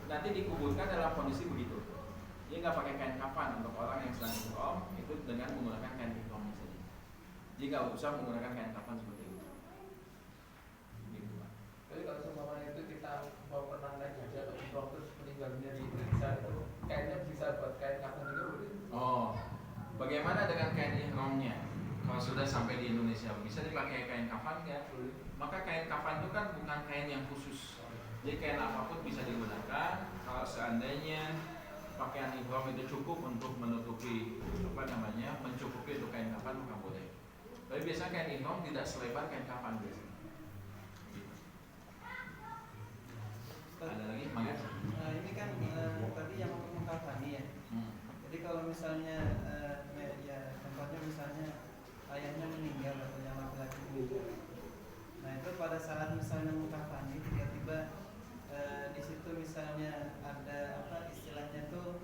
nanti dikuburkan dalam kondisi begitu. Dia nggak pakai kain kafan untuk orang yang sedang ihram, itu dengan menggunakan kain ihramnya saja. Jadi nggak usah menggunakan kain kafan seperti itu. Gitu, Pak. Jadi kalau seumpamanya itu kita mau pernah naik haji atau umroh terus meninggalnya di Indonesia itu kainnya bisa buat kain kafan juga boleh? Oh, bagaimana dengan kain ihramnya? Kalau sudah sampai di Indonesia, bisa dipakai kain kafan nggak? Maka kain kafan itu kan bukan kain yang khusus. Jadi kain apapun bisa digunakan. Kalau seandainya pakaian ihram itu cukup untuk menutupi mencukupi untuk kain kafan, maka boleh. Tapi biasanya kain ihram tidak selebar kain kafan biasanya. Gitu. Ada lagi? Mangga. Nah, ini kan tadi yang untuk mengkafani ya. Jadi kalau misalnya ya contohnya misalnya ayahnya meninggal atau yang laki-laki meninggal. Nah itu pada saat misalnya mengkafani tiba-tiba di situ misalnya ada apa istilahnya tuh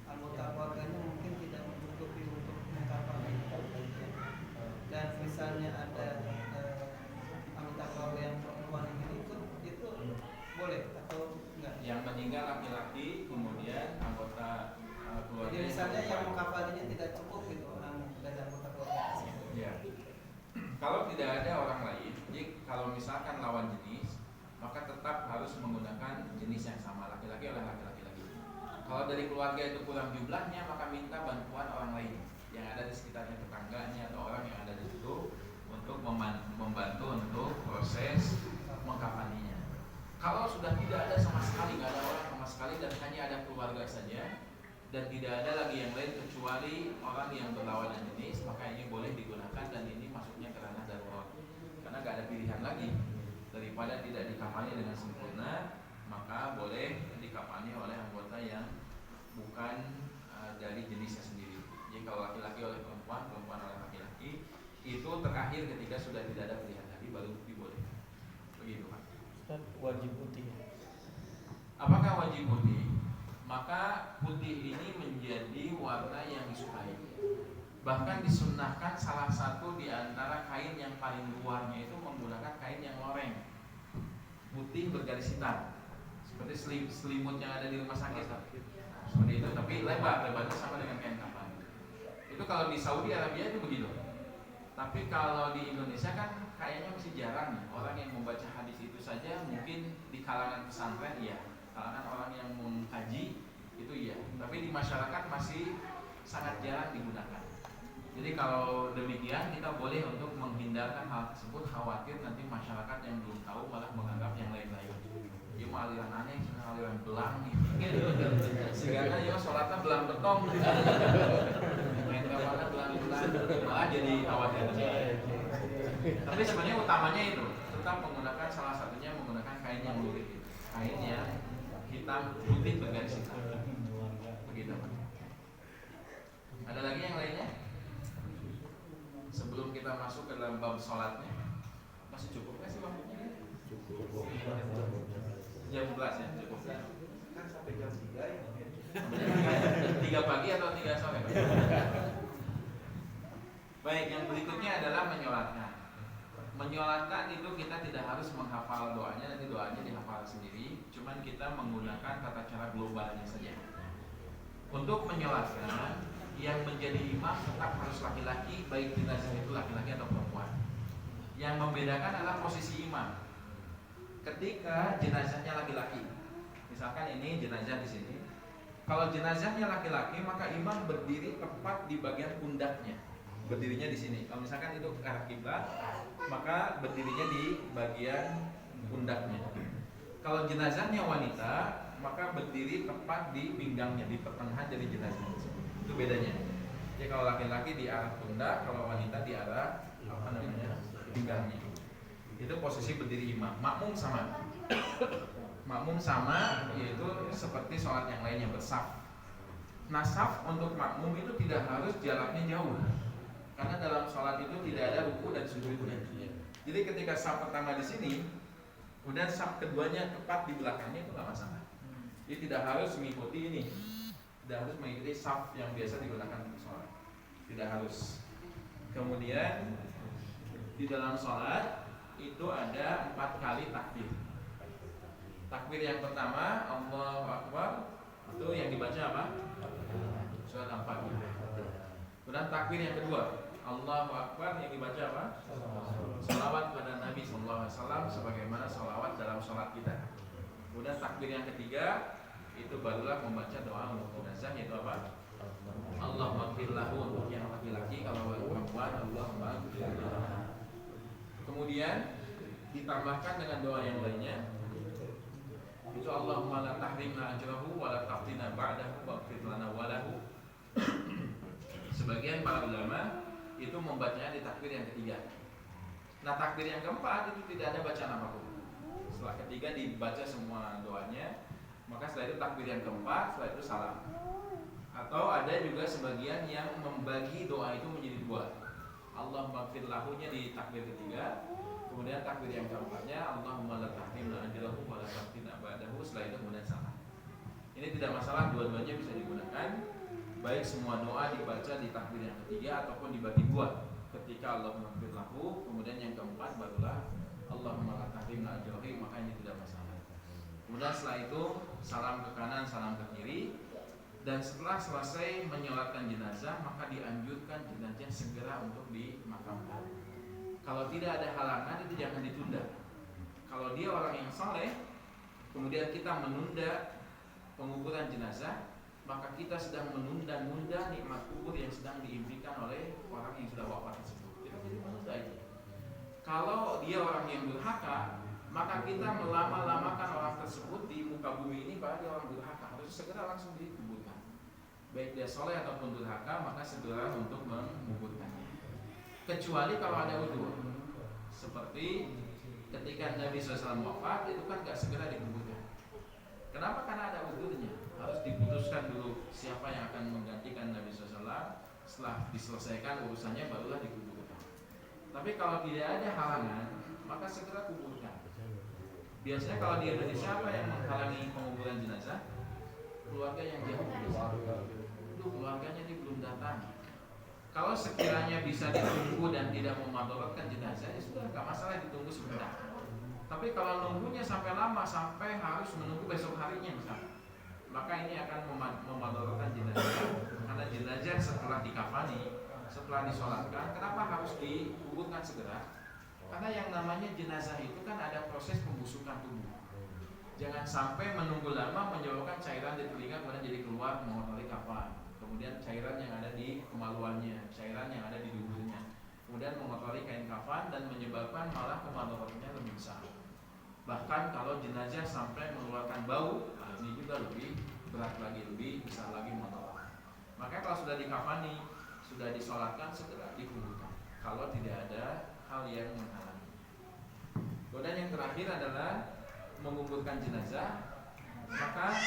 anggota keluarganya mungkin tidak mencukupi untuk mengkafani. Dan misalnya ada anggota keluarga yang perempuan yang ikut itu boleh atau enggak? Yang meninggal laki-laki, kemudian anggota keluarga. Jadi misalnya yang mengkafaninya tidak cukup gitu orang dari anggota keluarga. Ya. Kalau tidak ada orang lain, jadi kalau misalkan lawan jenis, maka tetap harus menggunakan jenis yang sama, laki-laki oleh laki-laki lagi. Kalau dari keluarga itu kurang jumlahnya, maka minta bantuan orang lain yang ada di sekitarnya, tetangganya atau orang yang ada di situ untuk membantu untuk proses mengkafaninya. Kalau sudah tidak ada sama sekali, nggak ada orang sama sekali dan hanya ada keluarga saja dan tidak ada lagi yang lain kecuali orang yang berlawanan jenis, maka ini boleh digunakan dan ini masuknya ke ranah darurat karena nggak ada pilihan lagi. Daripada tidak dikafani dengan sempurna, maka boleh dikafani oleh anggota yang bukan dari jenisnya sendiri. Jadi kalau laki-laki oleh perempuan, perempuan oleh laki-laki, itu terakhir ketika sudah tidak ada pilihan lagi baru diboleh. Begitu, Pak. Wajib putih. Apakah wajib putih? Maka putih ini menjadi warna yang disukai. Bahkan disunnahkan salah satu di antara kain yang paling luarnya itu menggunakan kain yang loreng, putih bergaris hitam, seperti selimut yang ada di rumah sakit. Seperti itu, tapi lebarnya sama dengan kain kafan. Itu kalau di Saudi Arabia itu begitu. Tapi kalau di Indonesia kan kayaknya masih jarang nih orang yang membaca hadis itu saja. Mungkin di kalangan pesantren ya, kalangan orang yang mengkaji itu iya. Tapi di masyarakat masih sangat jarang digunakan. Jadi kalau demikian kita boleh untuk menghindarkan hal tersebut, khawatir nanti masyarakat yang belum tahu malah menganggap yang lain-lain. Dia mau aliran aneh, aliran belang gitu. Sehingga ya sholatnya belang betong. Main kamarnya belang-belang, malah jadi khawatir. Tapi sebenarnya utamanya itu tetap menggunakan salah satunya menggunakan kain yang lurik, kain yang hitam putih bergaris hitam. Begitu. Ada lagi yang lainnya? Sebelum kita masuk ke dalam bab sholatnya, masih cukup nggak sih waktunya? Jam 11 ya, cukup. Kan sampai jam 3 ya. 3 pagi atau 3 sore? Baik, yang berikutnya adalah menyolatkan. Menyolatkan itu kita tidak harus menghafal doanya, nanti doanya dihafal sendiri. Cuman kita menggunakan tata cara globalnya saja. Untuk menyolatkan, yang menjadi imam tetap harus laki-laki, baik jenazah itu laki-laki atau perempuan. Yang membedakan adalah posisi imam. Ketika jenazahnya laki-laki, misalkan ini jenazah di sini. Kalau jenazahnya laki-laki, maka imam berdiri tepat di bagian pundaknya. Berdirinya di sini. Kalau misalkan itu ke arah kiblat, maka berdirinya di bagian pundaknya. Kalau jenazahnya wanita, maka berdiri tepat di pinggangnya, di pertengahan dari jenazah. Itu bedanya. Jadi kalau laki-laki di arah pundak, kalau wanita di arah pinggangnya. Itu posisi berdiri imam. Makmum sama. Makmum sama, yaitu seperti sholat yang lainnya bersaf. Nah, saf untuk makmum itu tidak harus jaraknya jauh. Karena dalam sholat itu tidak ada ruku dan sujudnya. Jadi ketika saf pertama di sini, kemudian saf keduanya tepat di belakangnya, itu nggak masalah. Jadi tidak harus mengikuti ini, tidak harus mengikuti saf yang biasa digunakan untuk sholat. Tidak harus. Kemudian di dalam sholat itu ada 4 kali takbir. Takbir yang pertama Allahu Akbar, itu yang dibaca apa? Surat Al-Fatihah. Kemudian takbir yang kedua Allahu Akbar, yang dibaca apa? Salawat pada Nabi SAW sebagaimana salawat dalam sholat kita. Kemudian takbir yang ketiga itu barulah membaca doa untuk jenazah, yaitu apa? Allahumma ighfir lahu untuk yang laki-laki, kalau perempuan Allahumma ighfir lahu. Kemudian ditambahkan dengan doa yang lainnya, itu Allahumma la tahrimna ajrahu wa la taftina ba'dahu waghfir lana wa lahu. Sebagian para ulama itu membacanya di takbir yang ketiga. Nah, takbir yang keempat itu tidak ada bacaan apapun. Setelah ketiga dibaca semua doanya, maka setelah itu takbir yang keempat, setelah itu salam. Atau ada juga sebagian yang membagi doa itu menjadi 2. Allahumma ighfir lahu-nya di takbir ketiga, kemudian takbir yang keempatnya Allahumma la tahrimna ajrahu wa la taftina ba'dahu, setelah itu kemudian salam. Ini tidak masalah, dua-duanya bisa digunakan. Baik semua doa dibaca di takbir yang ketiga ataupun dibagi 2. Ketika Allahumma ighfir lahu, kemudian yang keempat barulah Allahumma la tahrimna ajrahu, maka ini tidak masalah. Kemudian setelah itu salam ke kanan, salam ke kiri. Dan setelah selesai menyolatkan jenazah, maka dianjurkan jenazah segera untuk dimakamkan. Kalau tidak ada halangan, itu jangan ditunda. Kalau dia orang yang saleh, kemudian kita menunda penguburan jenazah, maka kita sedang menunda-nunda nikmat kubur yang sedang diimpikan oleh orang yang sudah wafat tersebut. Kita jadi menunda itu. Kalau dia orang yang durhaka, maka kita melama-lamakan orang tersebut di muka bumi ini, padahal dia orang durhaka. Harus segera langsung dikuburkan. Baik dia soleh ataupun durhaka, maka segera untuk menguburkannya. Kecuali kalau ada udzur, seperti ketika Nabi SAW wafat, itu kan gak segera dikuburkan. Kenapa? Karena ada udzurnya. Harus diputuskan dulu siapa yang akan menggantikan Nabi SAW. Setelah diselesaikan urusannya, barulah dikuburkan. Tapi kalau tidak ada halangan, maka segera kuburkan. Biasanya kalau di Indonesia apa yang menghalangi penguburan jenazah? Keluarga yang jauh. Itu keluarganya ini belum datang. Kalau sekiranya bisa ditunggu dan tidak memadaratkan jenazah, ya sudah, nggak masalah ditunggu sebentar. Tapi kalau nunggunya sampai lama, sampai harus menunggu besok harinya misalnya, maka ini akan memadaratkan jenazah. Karena jenazah setelah dikafani, setelah disolatkan, kenapa harus dikuburkan segera? Karena yang namanya jenazah itu kan ada proses pembusukan tubuh. Jangan sampai menunggu lama menyebabkan cairan di telinga kemudian jadi keluar mengotori kafan. Kemudian cairan yang ada di kemaluannya, cairan yang ada di duburnya, kemudian mengotori kain kafan dan menyebabkan malah kemadaratnya lebih besar. Bahkan kalau jenazah sampai mengeluarkan bau, ini juga lebih berat lagi, lebih besar lagi madarat. Maka kalau sudah dikafani, sudah disolatkan, segera dikuburkan. Kalau tidak ada hal yang menghalangi. Kemudian yang terakhir adalah menguburkan jenazah. Maka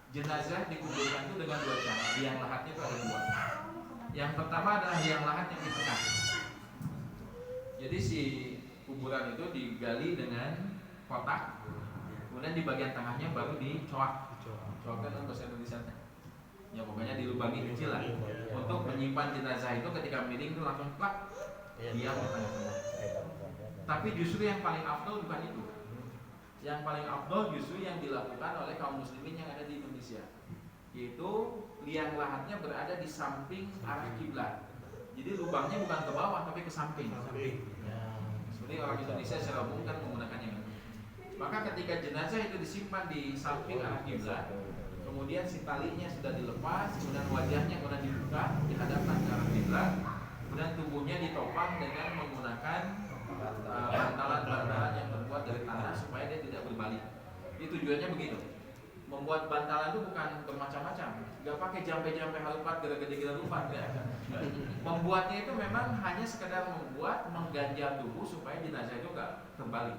jenazah dikuburkan itu dengan 2 cara. Liang lahatnya itu ada 2. Yang pertama adalah liang lahat yang ditekan. Jadi si kuburan itu digali dengan kotak, kemudian di bagian tengahnya baru dicoak. Coak kan bahasa Indonesia. Ya pokoknya dilubangi kecil lah untuk menyimpan jenazah itu ketika miring itu langsung plak diam di tengah-tengah. Tapi justru yang paling afdol bukan itu. Yang paling afdol justru yang dilakukan oleh kaum muslimin yang ada di Indonesia, yaitu liang lahatnya berada di samping arah kiblat. Jadi lubangnya bukan ke bawah tapi ke samping. Seperti orang Indonesia secara umum kan menggunakan yang itu. Maka ketika jenazah itu disimpan di samping arah kiblat, kemudian si talinya sudah dilepas, kemudian wajahnya kemudian dibuka dihadapkan ke arah kiblat, kemudian tubuhnya ditopang dengan menggunakan bantalan-bantalan yang terbuat dari tanah supaya dia tidak berbalik. Ini tujuannya begitu. Membuat bantalan itu bukan bermacam-macam, nggak pakai jampe-jampe halupat gede-gede rupat ya. Membuatnya itu memang hanya sekedar membuat mengganjal tubuh supaya jenazah itu nggak terbalik.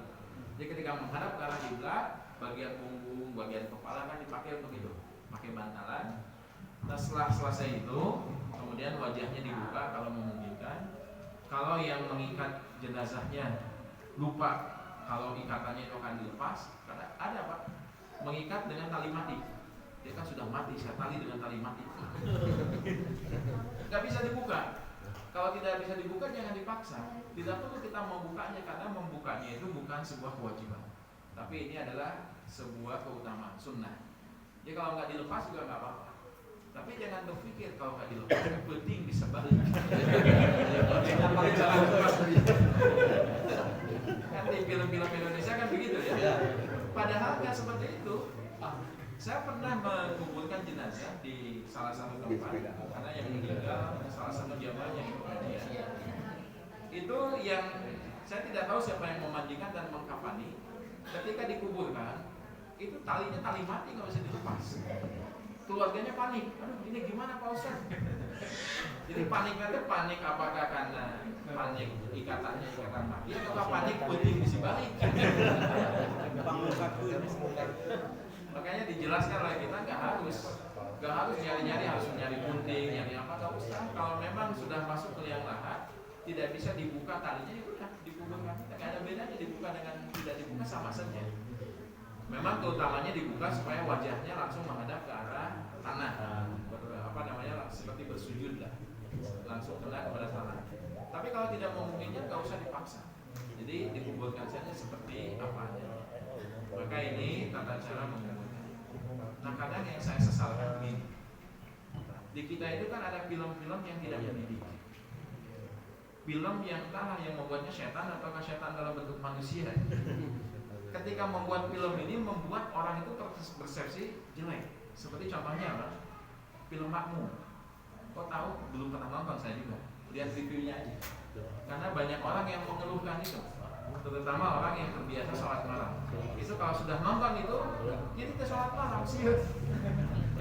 Jadi ketika menghadap ke arah kiblat, bagian punggung, bagian kepala kan dipakai untuk itu, pakai bantalan. Nah setelah selesai itu, kemudian wajahnya dibuka kalau memungkinkan. Kalau yang mengikat jenazahnya lupa kalau ikatannya itu akan dilepas, karena ada Pak, mengikat dengan tali mati. Dia kan sudah mati, saya tali dengan tali mati. Gak bisa dibuka. Kalau tidak bisa dibuka jangan dipaksa. Tidak perlu kita membukanya karena membukanya itu bukan sebuah kewajiban. Tapi ini adalah sebuah keutamaan sunnah. Jadi kalau nggak dilepas juga nggak apa-apa. Tapi jangan berpikir kalau nggak dilepas penting bisa balik. Kan di film-film Indonesia kan begitu ya. Padahal nggak seperti itu. Saya pernah menguburkan jenazah di salah satu tempat karena yang meninggal salah satu jamaah yang pengajian. Itu yang saya tidak tahu siapa yang memandikan dan mengkafani. Ketika dikuburkan, itu talinya tali mati nggak bisa dilepas. Keluarganya panik, aduh ini gimana Pak Ustaz? Jadi paniknya itu panik apakah karena panik ikatannya ikatan mati atau panik penting isi balik? Makanya dijelaskan oleh kita nggak harus nyari-nyari, harus nyari gunting, nyari apa, nggak usah. Kalau memang sudah masuk ke liang lahat, tidak bisa dibuka talinya, itu udah dikuburkan. Tidak ada bedanya dibuka dengan tidak dibuka, sama saja. Memang keutamanya dibuka supaya wajahnya langsung menghadap ke arah tanah, seperti bersujud lah, langsung kena kepada tanah. Tapi kalau tidak memungkinkan, nggak usah dipaksa. Jadi dikuburkan saja seperti apa adanya. Maka ini tata cara menguburkan. Nah kadang yang saya sesalkan begini, di kita itu kan ada film-film yang tidak mendidik. Film yang entahlah yang membuatnya setan atau setan dalam bentuk manusia. Ketika membuat film ini membuat orang itu persepsi jelek. Seperti contohnya apa? Film Makmum. Kok tahu? Belum pernah nonton, saya juga. Lihat reviewnya aja. Karena banyak orang yang mengeluhkan itu, terutama orang yang terbiasa sholat malam. Itu kalau sudah nonton itu, jadi ke sholat malam siar.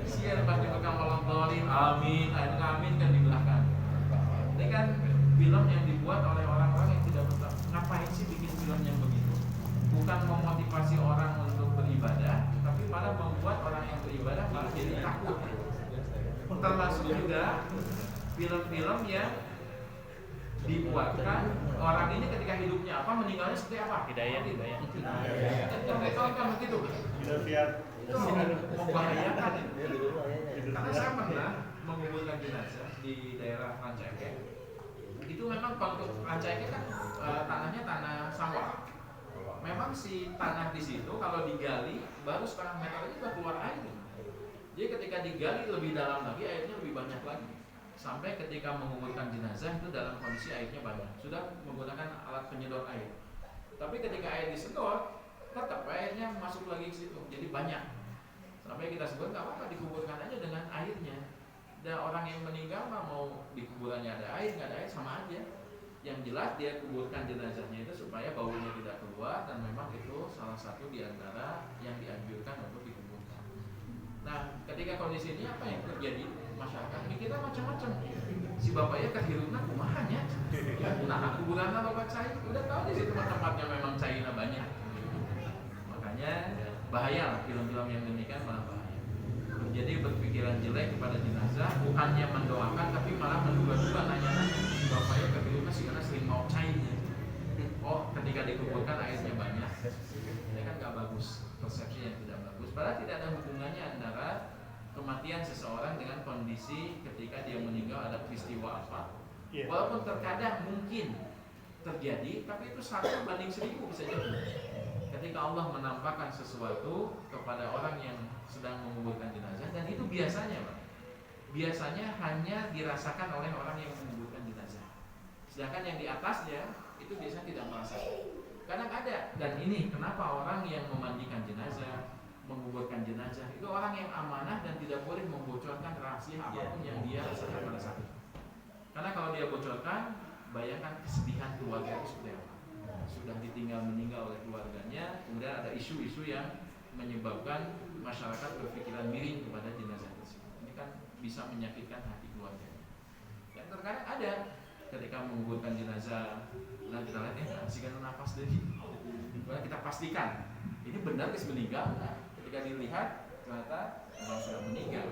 Siar pasti bakal melontorin, amin, amin kan di belakang. Ini kan film yang dibuat oleh orang-orang yang tidak betul. Ngapain sih bikin film yang begitu? Bukan memotivasi orang untuk beribadah, tapi malah membuat orang yang beribadah malah jadi takut. Termasuk juga film-film yang dibuatkan orang ini ketika hidupnya apa, meninggalnya seperti apa? Hidayah. Mereka kan begitu. Itu membahayakan. Karena saya pernah menguburkan jenazah di daerah Rancaikek. Itu memang kalau Rancaikek kan tanahnya tanah sawah. Memang si tanah di situ kalau digali baru setengah meter aja sudah keluar air. Jadi ketika digali lebih dalam lagi airnya lebih banyak lagi. Sampai ketika menguburkan jenazah itu dalam kondisi airnya banyak. Sudah menggunakan alat penyedot air. Tapi ketika air disedot, tetap airnya masuk lagi ke situ. Jadi banyak. Sampai kita sebut nggak apa-apa dikuburkan aja dengan airnya. Dan orang yang meninggal mau di kuburannya ada air nggak ada air sama aja. Yang jelas dia kuburkan jenazahnya itu supaya baunya tidak keluar, dan memang itu salah satu di antara yang dianjurkan untuk dikuburkan. Nah, ketika kondisi ini apa yang terjadi? Masyarakat mikirnya macam-macam. Si bapaknya kehirupna kumahanya. Nah, kuburan bapak cair, udah tahu di situ tempatnya memang cairnya banyak. Makanya bahaya lah film-film yang demikian, malah bahaya. Jadi berpikiran jelek kepada jenazah, bukannya mendoakan tapi malah menduga-duga, nanya-nanya. Si bapaknya kehirupna sih karena sering mau cairnya. Oh, ketika mengumpulkan airnya banyak. Ini kan nggak bagus, persepsi yang tidak bagus. Padahal tidak ada hubungannya antara kematian seseorang dengan kondisi ketika dia meninggal ada peristiwa apa. Walaupun terkadang mungkin terjadi, tapi itu 1/1000 bisa jadi. Ketika Allah menampakkan sesuatu kepada orang yang sedang menguburkan jenazah, dan itu biasanya, Pak, biasanya hanya dirasakan oleh orang yang menguburkan jenazah. Sedangkan yang di atasnya itu biasanya tidak merasakan. Kadang ada, dan ini kenapa orang yang memandikan jenazah, menguburkan jenazah itu orang yang amanah dan tidak boleh membocorkan rahasia apapun yang dia rasakan pada saat itu. Karena kalau dia bocorkan, bayangkan kesedihan keluarga itu seperti apa. Sudah ditinggal meninggal oleh keluarganya, kemudian ada isu-isu yang menyebabkan masyarakat berpikiran miring kepada jenazah tersebut. Ini kan bisa menyakitkan hati keluarganya. Dan terkadang ada ketika menguburkan jenazah, nah kita lihat kasihkan nafas dari, kemudian kita pastikan ini benar guys meninggal. Nah, ketika dilihat ternyata orang sudah meninggal.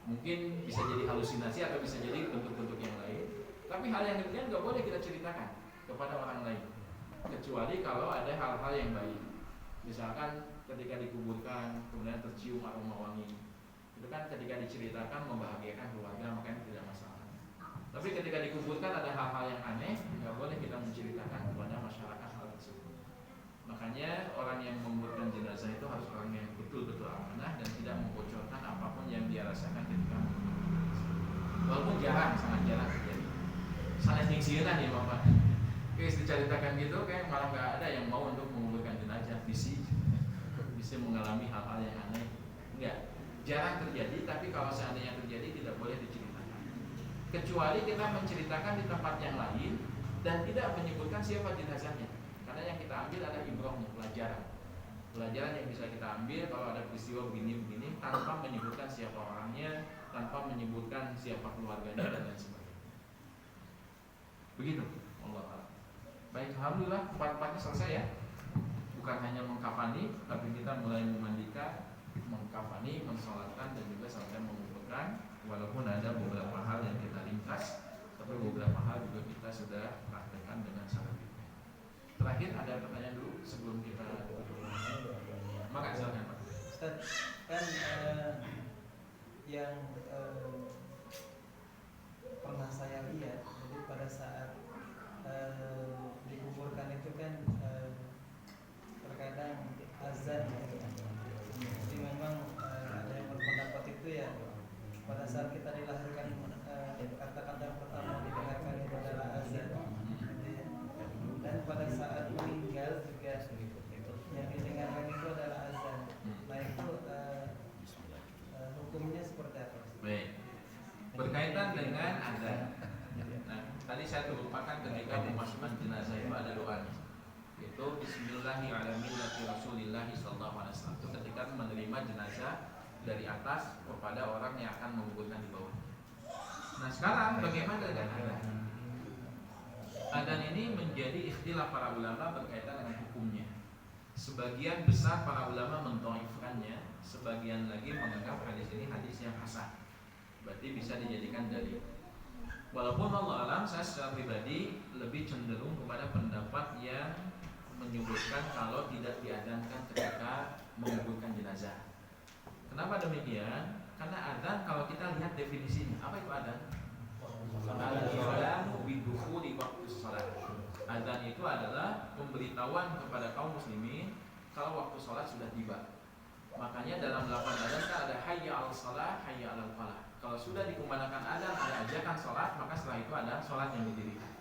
Mungkin bisa jadi halusinasi atau bisa jadi bentuk-bentuk yang lain. Tapi hal yang demikian nggak boleh kita ceritakan kepada orang lain, kecuali kalau ada hal-hal yang baik. Misalkan ketika dikuburkan kemudian tercium aroma wangi, itu kan ketika diceritakan membahagiakan keluarga, makanya tidak masalah. Tapi ketika dikuburkan ada hal-hal yang aneh, nggak boleh kita menceritakan kepada masyarakat hal tersebut. Makanya orang yang menguburkan jenazah itu harus orang yang betul-betul amanah dan tidak membocorkan apapun yang dia rasakan ketika menguburkan jenazah. Walaupun jarang, sangat jarang terjadi. Salah nyingsiran ya Bapak. Kayak diceritakan gitu, kayak malah nggak ada yang mau untuk menguburkan jenazah. Bisa mengalami hal-hal yang aneh. Enggak, jarang terjadi. Tapi kalau seandainya terjadi tidak boleh diceritakan. Kecuali kita menceritakan di tempat yang lain dan tidak menyebutkan siapa jenazahnya. Karena yang kita ambil adalah ibrahnya, pelajaran. Pelajaran yang bisa kita ambil kalau ada peristiwa begini-begini tanpa menyebutkan siapa orangnya, tanpa menyebutkan siapa keluarganya dan lain sebagainya. Begitu, Allah. Baik, alhamdulillah 4-4-nya selesai ya. Bukan hanya mengkafani, tapi kita mulai memandikan, mengkafani, mensolatkan dan juga sampai menguburkan. Walaupun ada beberapa hal yang kita ringkas, tapi beberapa hal juga kita sudah praktekkan dengan sangat baik. Terakhir ada pertanyaan dulu sebelum kita maka silakan Pak. Ustaz, kan yang pernah saya lihat, jadi pada saat dikuburkan itu kan terkadang azan ya. Jadi memang ada yang berpendapat itu ya pada saat kita dilahirkan kata-kata pertama didengarkan itu adalah azan. Dan pada saat meninggal juga yang didengarkan itu adalah azan. Nah itu hukumnya seperti apa? Baik, berkaitan dengan azan. Nah, tadi saya terlupakan ketika memasukkan jenazah itu ada doa, yaitu Bismillahirrahmanirrahim Rasulillahi sallallahu alaihi wasallam. Itu ketika menerima jenazah dari atas kepada orang yang akan menguburkan di bawah. Nah sekarang bagaimana dengan azan? Azan ini menjadi ikhtilaf para ulama berkaitan dengan hukumnya. Sebagian besar para ulama mendhaifkannya, sebagian lagi menganggap hadis ini hadis yang hasan. Berarti bisa dijadikan dalil. Walaupun Allah alam, saya secara pribadi lebih cenderung kepada pendapat yang menyebutkan kalau tidak diadzankan ketika menguburkan jenazah. Kenapa demikian? Karena adzan kalau kita lihat definisinya, apa itu adzan? Al-Islamu bidukhuli waktu sholat. Adzan itu adalah pemberitahuan kepada kaum muslimin kalau waktu sholat sudah tiba. Makanya dalam lafaz adzan kan ada hayya al shalah, hayya al falah. Kalau sudah dikumandangkan adzan, ada ajakan sholat, maka setelah itu ada sholat yang didirikan.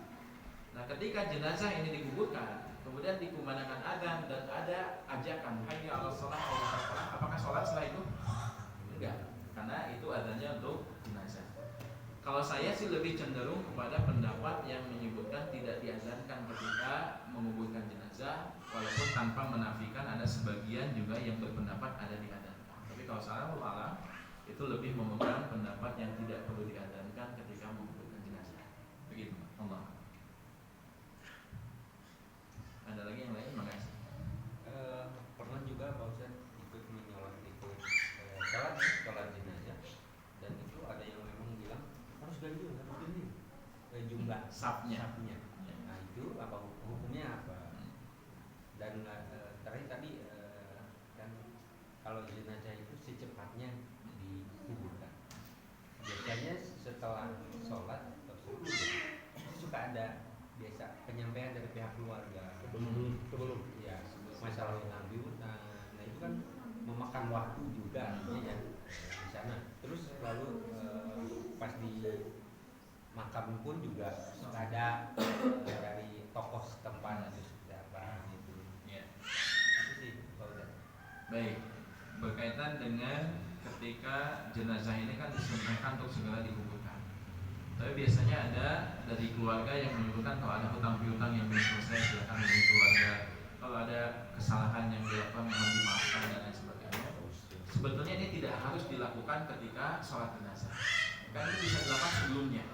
Nah ketika jenazah ini dikuburkan, kemudian dikumandangkan adzan dan ada ajakan hayya al shalah, hayya al falah, apakah sholat setelah itu? Enggak, karena itu adzannya untuk jenazah. Kalau saya sih lebih cenderung kepada pendapat yang menyebutkan tidak diazankan ketika menguburkan jenazah, walaupun tanpa menafikan ada sebagian juga yang berpendapat ada diazankan. Tapi kalau saya ulama itu lebih memegang pendapat yang tidak perlu diazankan ketika menguburkan jenazah. Begitu, Allah. Ada lagi yang lain? Makasih. Pernah juga Pak Ustaz ikut menyolat sholat jenazah, dan itu ada yang memang bilang harus ganjil jumlah sapnya. Nah itu apa hukumnya apa? yang terakhir tadi kan kalau jenazah itu secepatnya dikuburkan. Biasanya setelah sholat atau sebelum suka ada biasa penyampaian dari pihak keluarga sebelum ya masalah lanjutan. Nah itu kan memakan waktu juga ya di sana. Terus lalu pas di makam pun juga suka ada dari tokoh setempat atau seperti apa gitu. Ya. Itu sih Pak Ustaz. Baik, berkaitan dengan ketika jenazah ini kan disunahkan untuk segera dikuburkan. Tapi biasanya ada dari keluarga yang menyebutkan kalau ada hutang piutang yang belum selesai silakan dari keluarga. Kalau ada kesalahan yang dilakukan mohon dimaafkan dan lain sebagainya. Sebetulnya ini tidak harus dilakukan ketika sholat jenazah. Kan ini bisa dilakukan sebelumnya.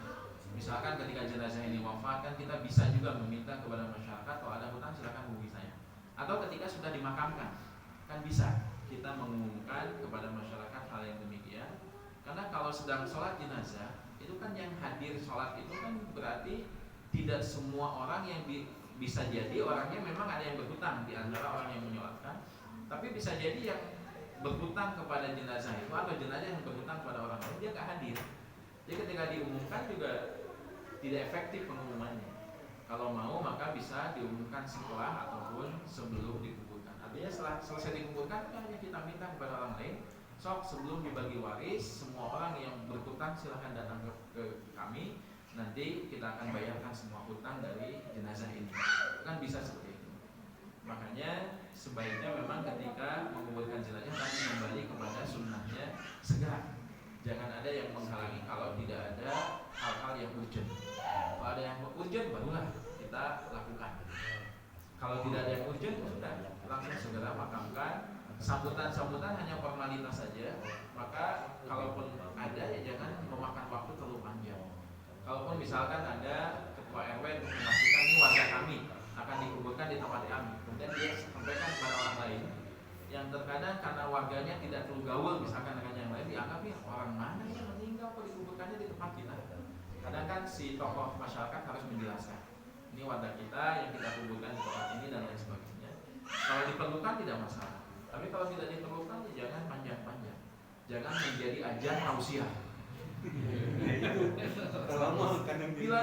Misalkan ketika jenazah ini wafat kan kita bisa juga meminta kepada masyarakat kalau ada hutang silakan hubungi saya. Atau ketika sudah dimakamkan kan bisa kita mengumumkan kepada masyarakat hal yang demikian. Karena kalau sedang sholat jenazah itu kan yang hadir sholat itu kan berarti tidak semua orang yang bisa jadi orangnya memang ada yang berhutang di antara orang yang menyolatkan, tapi bisa jadi yang berhutang kepada jenazah itu atau jenazah yang berhutang kepada orang lain dia nggak hadir. Jadi ketika diumumkan juga tidak efektif pengumumannya. Kalau mau maka bisa diumumkan setelah ataupun sebelum dikuburkan. Artinya setelah selesai dikuburkan hanya kita minta kepada orang lain, sok sebelum dibagi waris semua orang yang berhutang silahkan datang ke kami, nanti kita akan bayarkan semua hutang dari jenazah ini. Kan bisa seperti itu. Makanya sebaiknya memang ketika menguburkan jenazah tadi kembali kepada sunnahnya segera. Jangan ada yang menghalangi kalau tidak ada hal-hal yang urgent. Kalau ada yang urgent barulah kita lakukan. Kalau tidak ada yang urgent sudah langsung segera makamkan. Sambutan-sambutan hanya formalitas saja. Maka kalaupun ada ya jangan memakan waktu terlalu panjang. Kalaupun misalkan ada ketua RW untuk memastikan ini warga kami akan dikuburkan di tempat kami, kemudian dia sampaikan kepada orang lain yang terkadang karena warganya tidak terlalu gaul misalkan dengan yang lain dianggap ya orang mana yang meninggal kok dikuburkannya di tempat kita. Kadang kan si tokoh masyarakat harus menjelaskan ini warga kita yang kita kuburkan di tempat ini dan lain sebagainya. Kalau diperlukan tidak masalah, tapi kalau tidak diperlukan ya jangan panjang-panjang, jangan menjadi ajang tausiah. Bila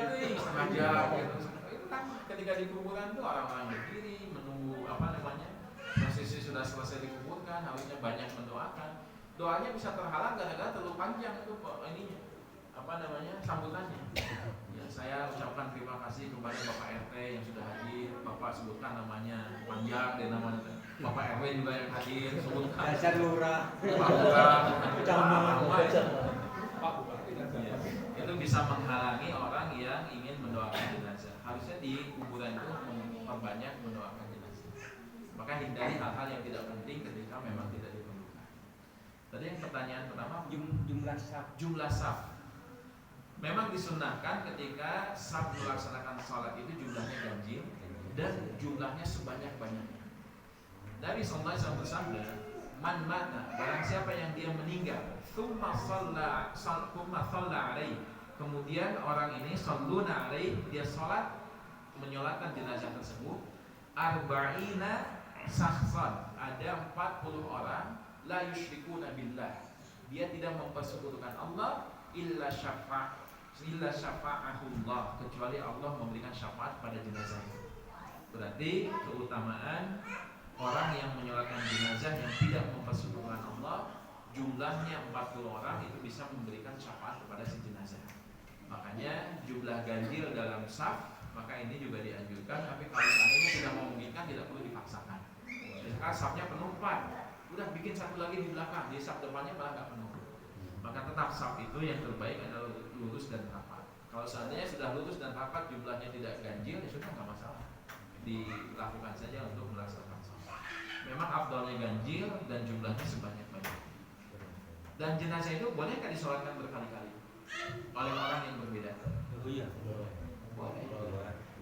tuh setengah jam gitu. Itu kan ketika dikuburkan tuh orang-orang berdiri menunggu prosesi sudah selesai dikuburkan, harusnya banyak mendoakan. Doanya bisa terhalang gara-gara terlalu panjang itu sambutannya. Ya, saya ucapkan terima kasih kepada Bapak RT yang sudah hadir. Bapak sebutkan namanya panjang dan namanya Bapak RW juga yang hadir sebutkan. Dasar lurah. Pak Lurah, ya, itu bisa menghalangi orang yang ingin mendoakan jenazah. Harusnya di kuburan itu memperbanyak mendoakan jenazah. Maka hindari hal-hal yang tidak penting ketika memang tidak diperlukan. Tadi yang pertanyaan pertama jumlah saf. Memang disunnahkan ketika saf melaksanakan sholat itu jumlahnya ganjil dan jumlahnya sebanyak-banyaknya. Nabi sallallahu alaihi wasallam bersabda, "Man mata, barang siapa yang dia meninggal, tsumma shalla alaihi." Kemudian orang ini shalluna alaihi, dia sholat menyolatkan jenazah tersebut, arba'ina sakhsan, ada 40 orang, la yusyrikuna billah, dia tidak mempersekutukan Allah, illa syafa'ahullah, kecuali Allah memberikan syafaat pada jenazah itu. Berarti keutamaan orang yang menyolatkan jenazah yang tidak mempersekutukan Allah, jumlahnya 40 orang itu bisa memberikan syafaat kepada si jenazah. Makanya jumlah ganjil dalam saf, maka ini juga dianjurkan. Tapi kalau seandainya tidak memungkinkan, tidak perlu dipaksakan. Misalkan safnya penuh 4, udah bikin satu lagi di belakang, di saf depannya malah nggak penuh. Maka tetap saf itu yang terbaik adalah lurus dan rapat. Kalau seandainya sudah lurus dan rapat jumlahnya tidak ganjil, ya sudah nggak masalah, dilakukan saja untuk melaksanakan saf. Memang afdalnya ganjil dan jumlahnya sebanyak-banyak. Dan jenazah itu boleh nggak disolatkan berkali-kali oleh orang yang berbeda? Boleh.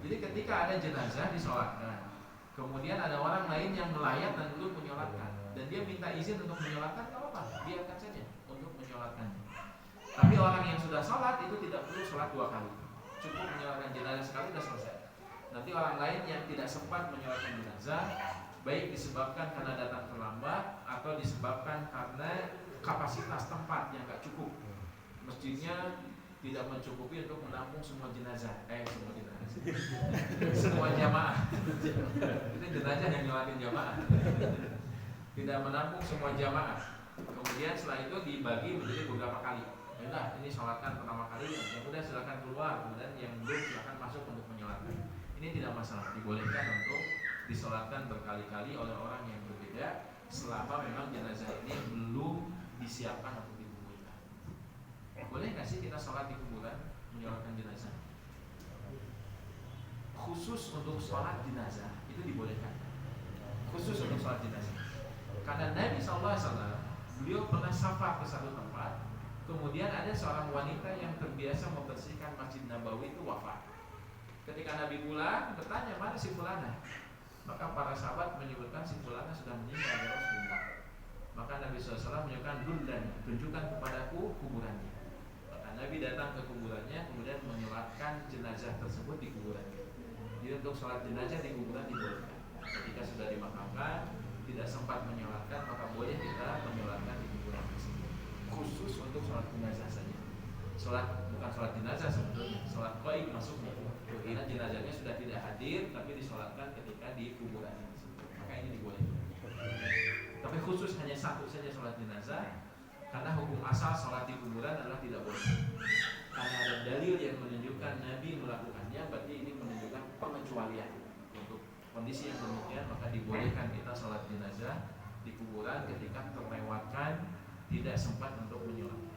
Jadi ketika ada jenazah disolatkan, kemudian ada orang lain yang melayat dan belum menyolatkan, dan dia minta izin untuk menyolatkan, nggak apa-apa, biarkan saja untuk menyolatkannya. Tapi orang yang sudah sholat itu tidak perlu sholat 2 kali, cukup menyolatkan jenazah sekali sudah selesai. Nanti orang lain yang tidak sempat menyolatkan jenazah baik disebabkan karena datang terlambat atau disebabkan karena kapasitas tempat yang gak cukup. Masjidnya tidak mencukupi untuk menampung semua jenazah, semua jamaah. Itu jenazah yang nyolatin jamaah, tidak menampung semua jamaah. Kemudian setelah itu dibagi menjadi beberapa kali. Yaudah, ini sholatkan pertama kali, yang udah silakan keluar, kemudian yang belum silakan masuk untuk menyolatkan. Ini tidak masalah, dibolehkan untuk disolatkan berkali-kali oleh orang yang berbeda, selama memang jenazah ini belum disiapkan untuk dikuburkan. Boleh nggak sih kita sholat di kuburan, menyolatkan jenazah? Khusus untuk sholat jenazah itu dibolehkan. Khusus untuk sholat jenazah. Karena Nabi SAW, beliau pernah safar ke satu tempat, kemudian ada seorang wanita yang terbiasa membersihkan Masjid Nabawi itu wafat. Ketika Nabi pulang, bertanya, mana si fulana? Maka para sahabat menyebutkan si fulana sudah meninggal ya Rasulullah. Maka Nabi SAW menyebutkan, tunjukkan kepadaku kuburannya. Maka Nabi datang ke kuburannya, kemudian menyolatkan jenazah tersebut di kuburannya. Jadi untuk sholat jenazah di kuburan dibolehkan. Ketika sudah dimakamkan, tidak sempat menyolatkan, maka boleh kita menyolatkan di kuburan tersebut. Khusus untuk sholat jenazah saja. Bukan sholat jenazah sebetulnya, sholat qaib masuknya. Karena jenazahnya sudah tidak hadir, tapi disolatkan ketika di kuburan tersebut. Maka ini dibolehkan. Tapi khusus hanya satu saja sholat jenazah, karena hukum asal sholat di kuburan adalah tidak boleh. Karena ada dalil yang menunjukkan Nabi melakukannya, berarti ini menunjukkan pengecualian. Untuk kondisi yang demikian, maka dibolehkan kita sholat jenazah di kuburan ketika terlewatkan, tidak sempat untuk menyolatkan.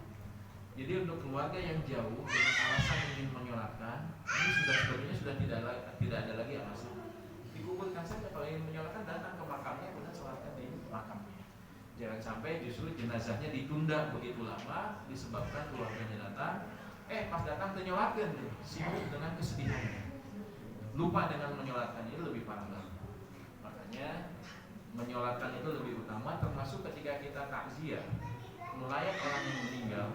Jadi untuk keluarga yang jauh dengan alasan ingin menyolatkan, ini sebenarnya sudah tidak ada lagi alasan. Dikuburkan saja, kalau ingin menyolatkan datang ke makamnya, kemudian sholatkan di makamnya. Jangan sampai justru jenazahnya ditunda begitu lama disebabkan keluarganya datang, pas datang menyolatkan, sibuk dengan kesedihannya, lupa dengan menyolatkan. Ini lebih parah lagi. Makanya menyolatkan itu lebih utama, termasuk ketika kita takziah melayat orang yang meninggal,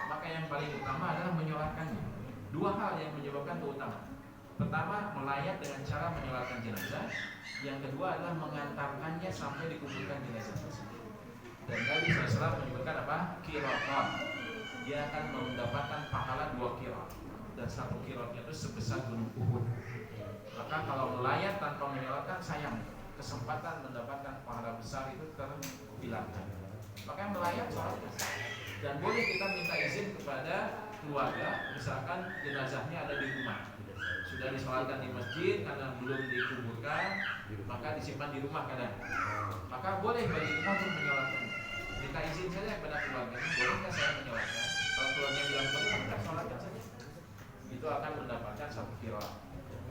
maka yang paling utama adalah menyolatkannya. Dua hal yang menyebabkan keutamaan. Pertama, melayat dengan cara menyolatkan jenazah. Yang kedua adalah mengantarkannya sampai dikuburkan jenazah tersebut. Dan Nabi SAW menyebutkan apa? Qiratan. Dia akan mendapatkan pahala 2 qirat. Dan 1 qiratnya itu sebesar gunung Uhud. Maka kalau melayat tanpa menyolatkan, sayang, kesempatan mendapatkan pahala besar itu terhilangkan. Maka melayat sholatkan. Dan boleh kita minta izin kepada keluarga, misalkan jenazahnya ada di rumah, sudah disolatkan di masjid karena belum dikuburkan, maka disimpan di rumah kadang. Maka boleh bagi kita untuk menyolatkan. Minta izin saja kepada keluarganya, boleh nggak saya menyolatkan? Kalau keluarga bilang boleh, kita sholatkan saja. Itu akan mendapatkan 1 qirat.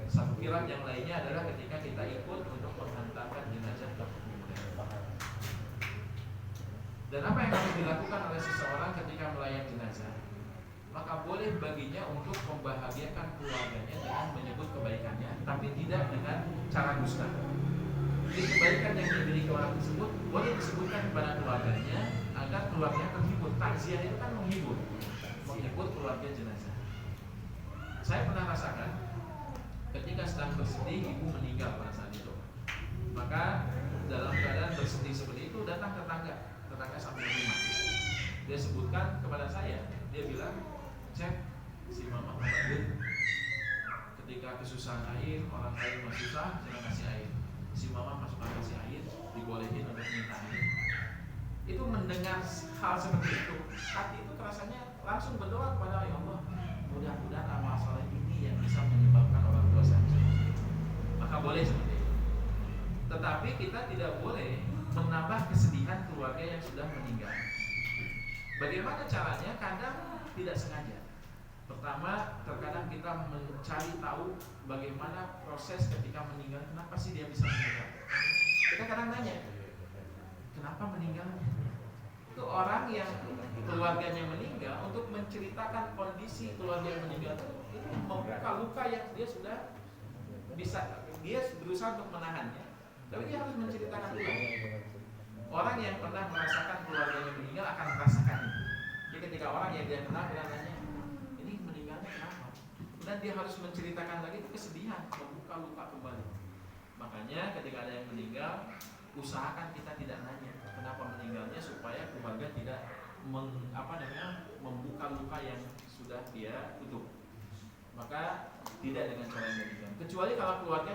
1 qirat yang lainnya adalah ketika kita ikut untuk menghantarkan jenazah ke kuburan. Dan apa yang harus dilakukan oleh seseorang ketika melayat jenazah? Maka boleh baginya untuk membahagiakan keluarganya dengan menyebut kebaikannya, tapi tidak dengan cara dusta. Jadi kebaikan yang dimiliki orang tersebut boleh disebutkan kepada keluarganya agar keluarganya terhibur. Takziah itu kan menghibur keluarga jenazah. Saya pernah rasakan ketika sedang bersedih, ibu meninggal pada saat itu. Maka dalam keadaan bersedih seperti itu datang tetangga samping rumah. Dia sebutkan kepada saya, dia bilang, "Cek, si mama kemarin ketika kesusahan air, orang lain masih susah, jangan kasih air. Si mama masuk kasih air, dibolehin untuk minta air." Itu mendengar hal seperti itu, hati itu rasanya langsung berdoa kepada Allah, mudah-mudahan amal soleh ini yang bisa menyebabkan orang tua saya. Maka boleh seperti itu. Tetapi kita tidak boleh menambah kesedihan keluarga yang sudah meninggal. Bagaimana caranya? Kadang tidak sengaja. Pertama, terkadang kita mencari tahu bagaimana proses ketika meninggal. Kenapa sih dia bisa meninggal? Kita kadang nanya, kenapa meninggalnya? Itu orang yang keluarganya meninggal, untuk menceritakan kondisi keluarga yang meninggal itu membuka luka yang dia sudah bisa, dia berusaha untuk menahannya, tapi dia harus menceritakan dulu. Orang yang pernah merasakan keluarganya meninggal akan merasakan itu. Jadi ketika orang yang dia kenal nanya, ini meninggalnya kenapa? Dan dia harus menceritakan lagi, itu kesedihan, membuka luka kembali. Makanya ketika ada yang meninggal, usahakan kita tidak nanya kenapa meninggalnya supaya keluarga tidak membuka luka yang sudah dia tutup. Maka tidak dengan cara yang demikian. Kecuali kalau keluarga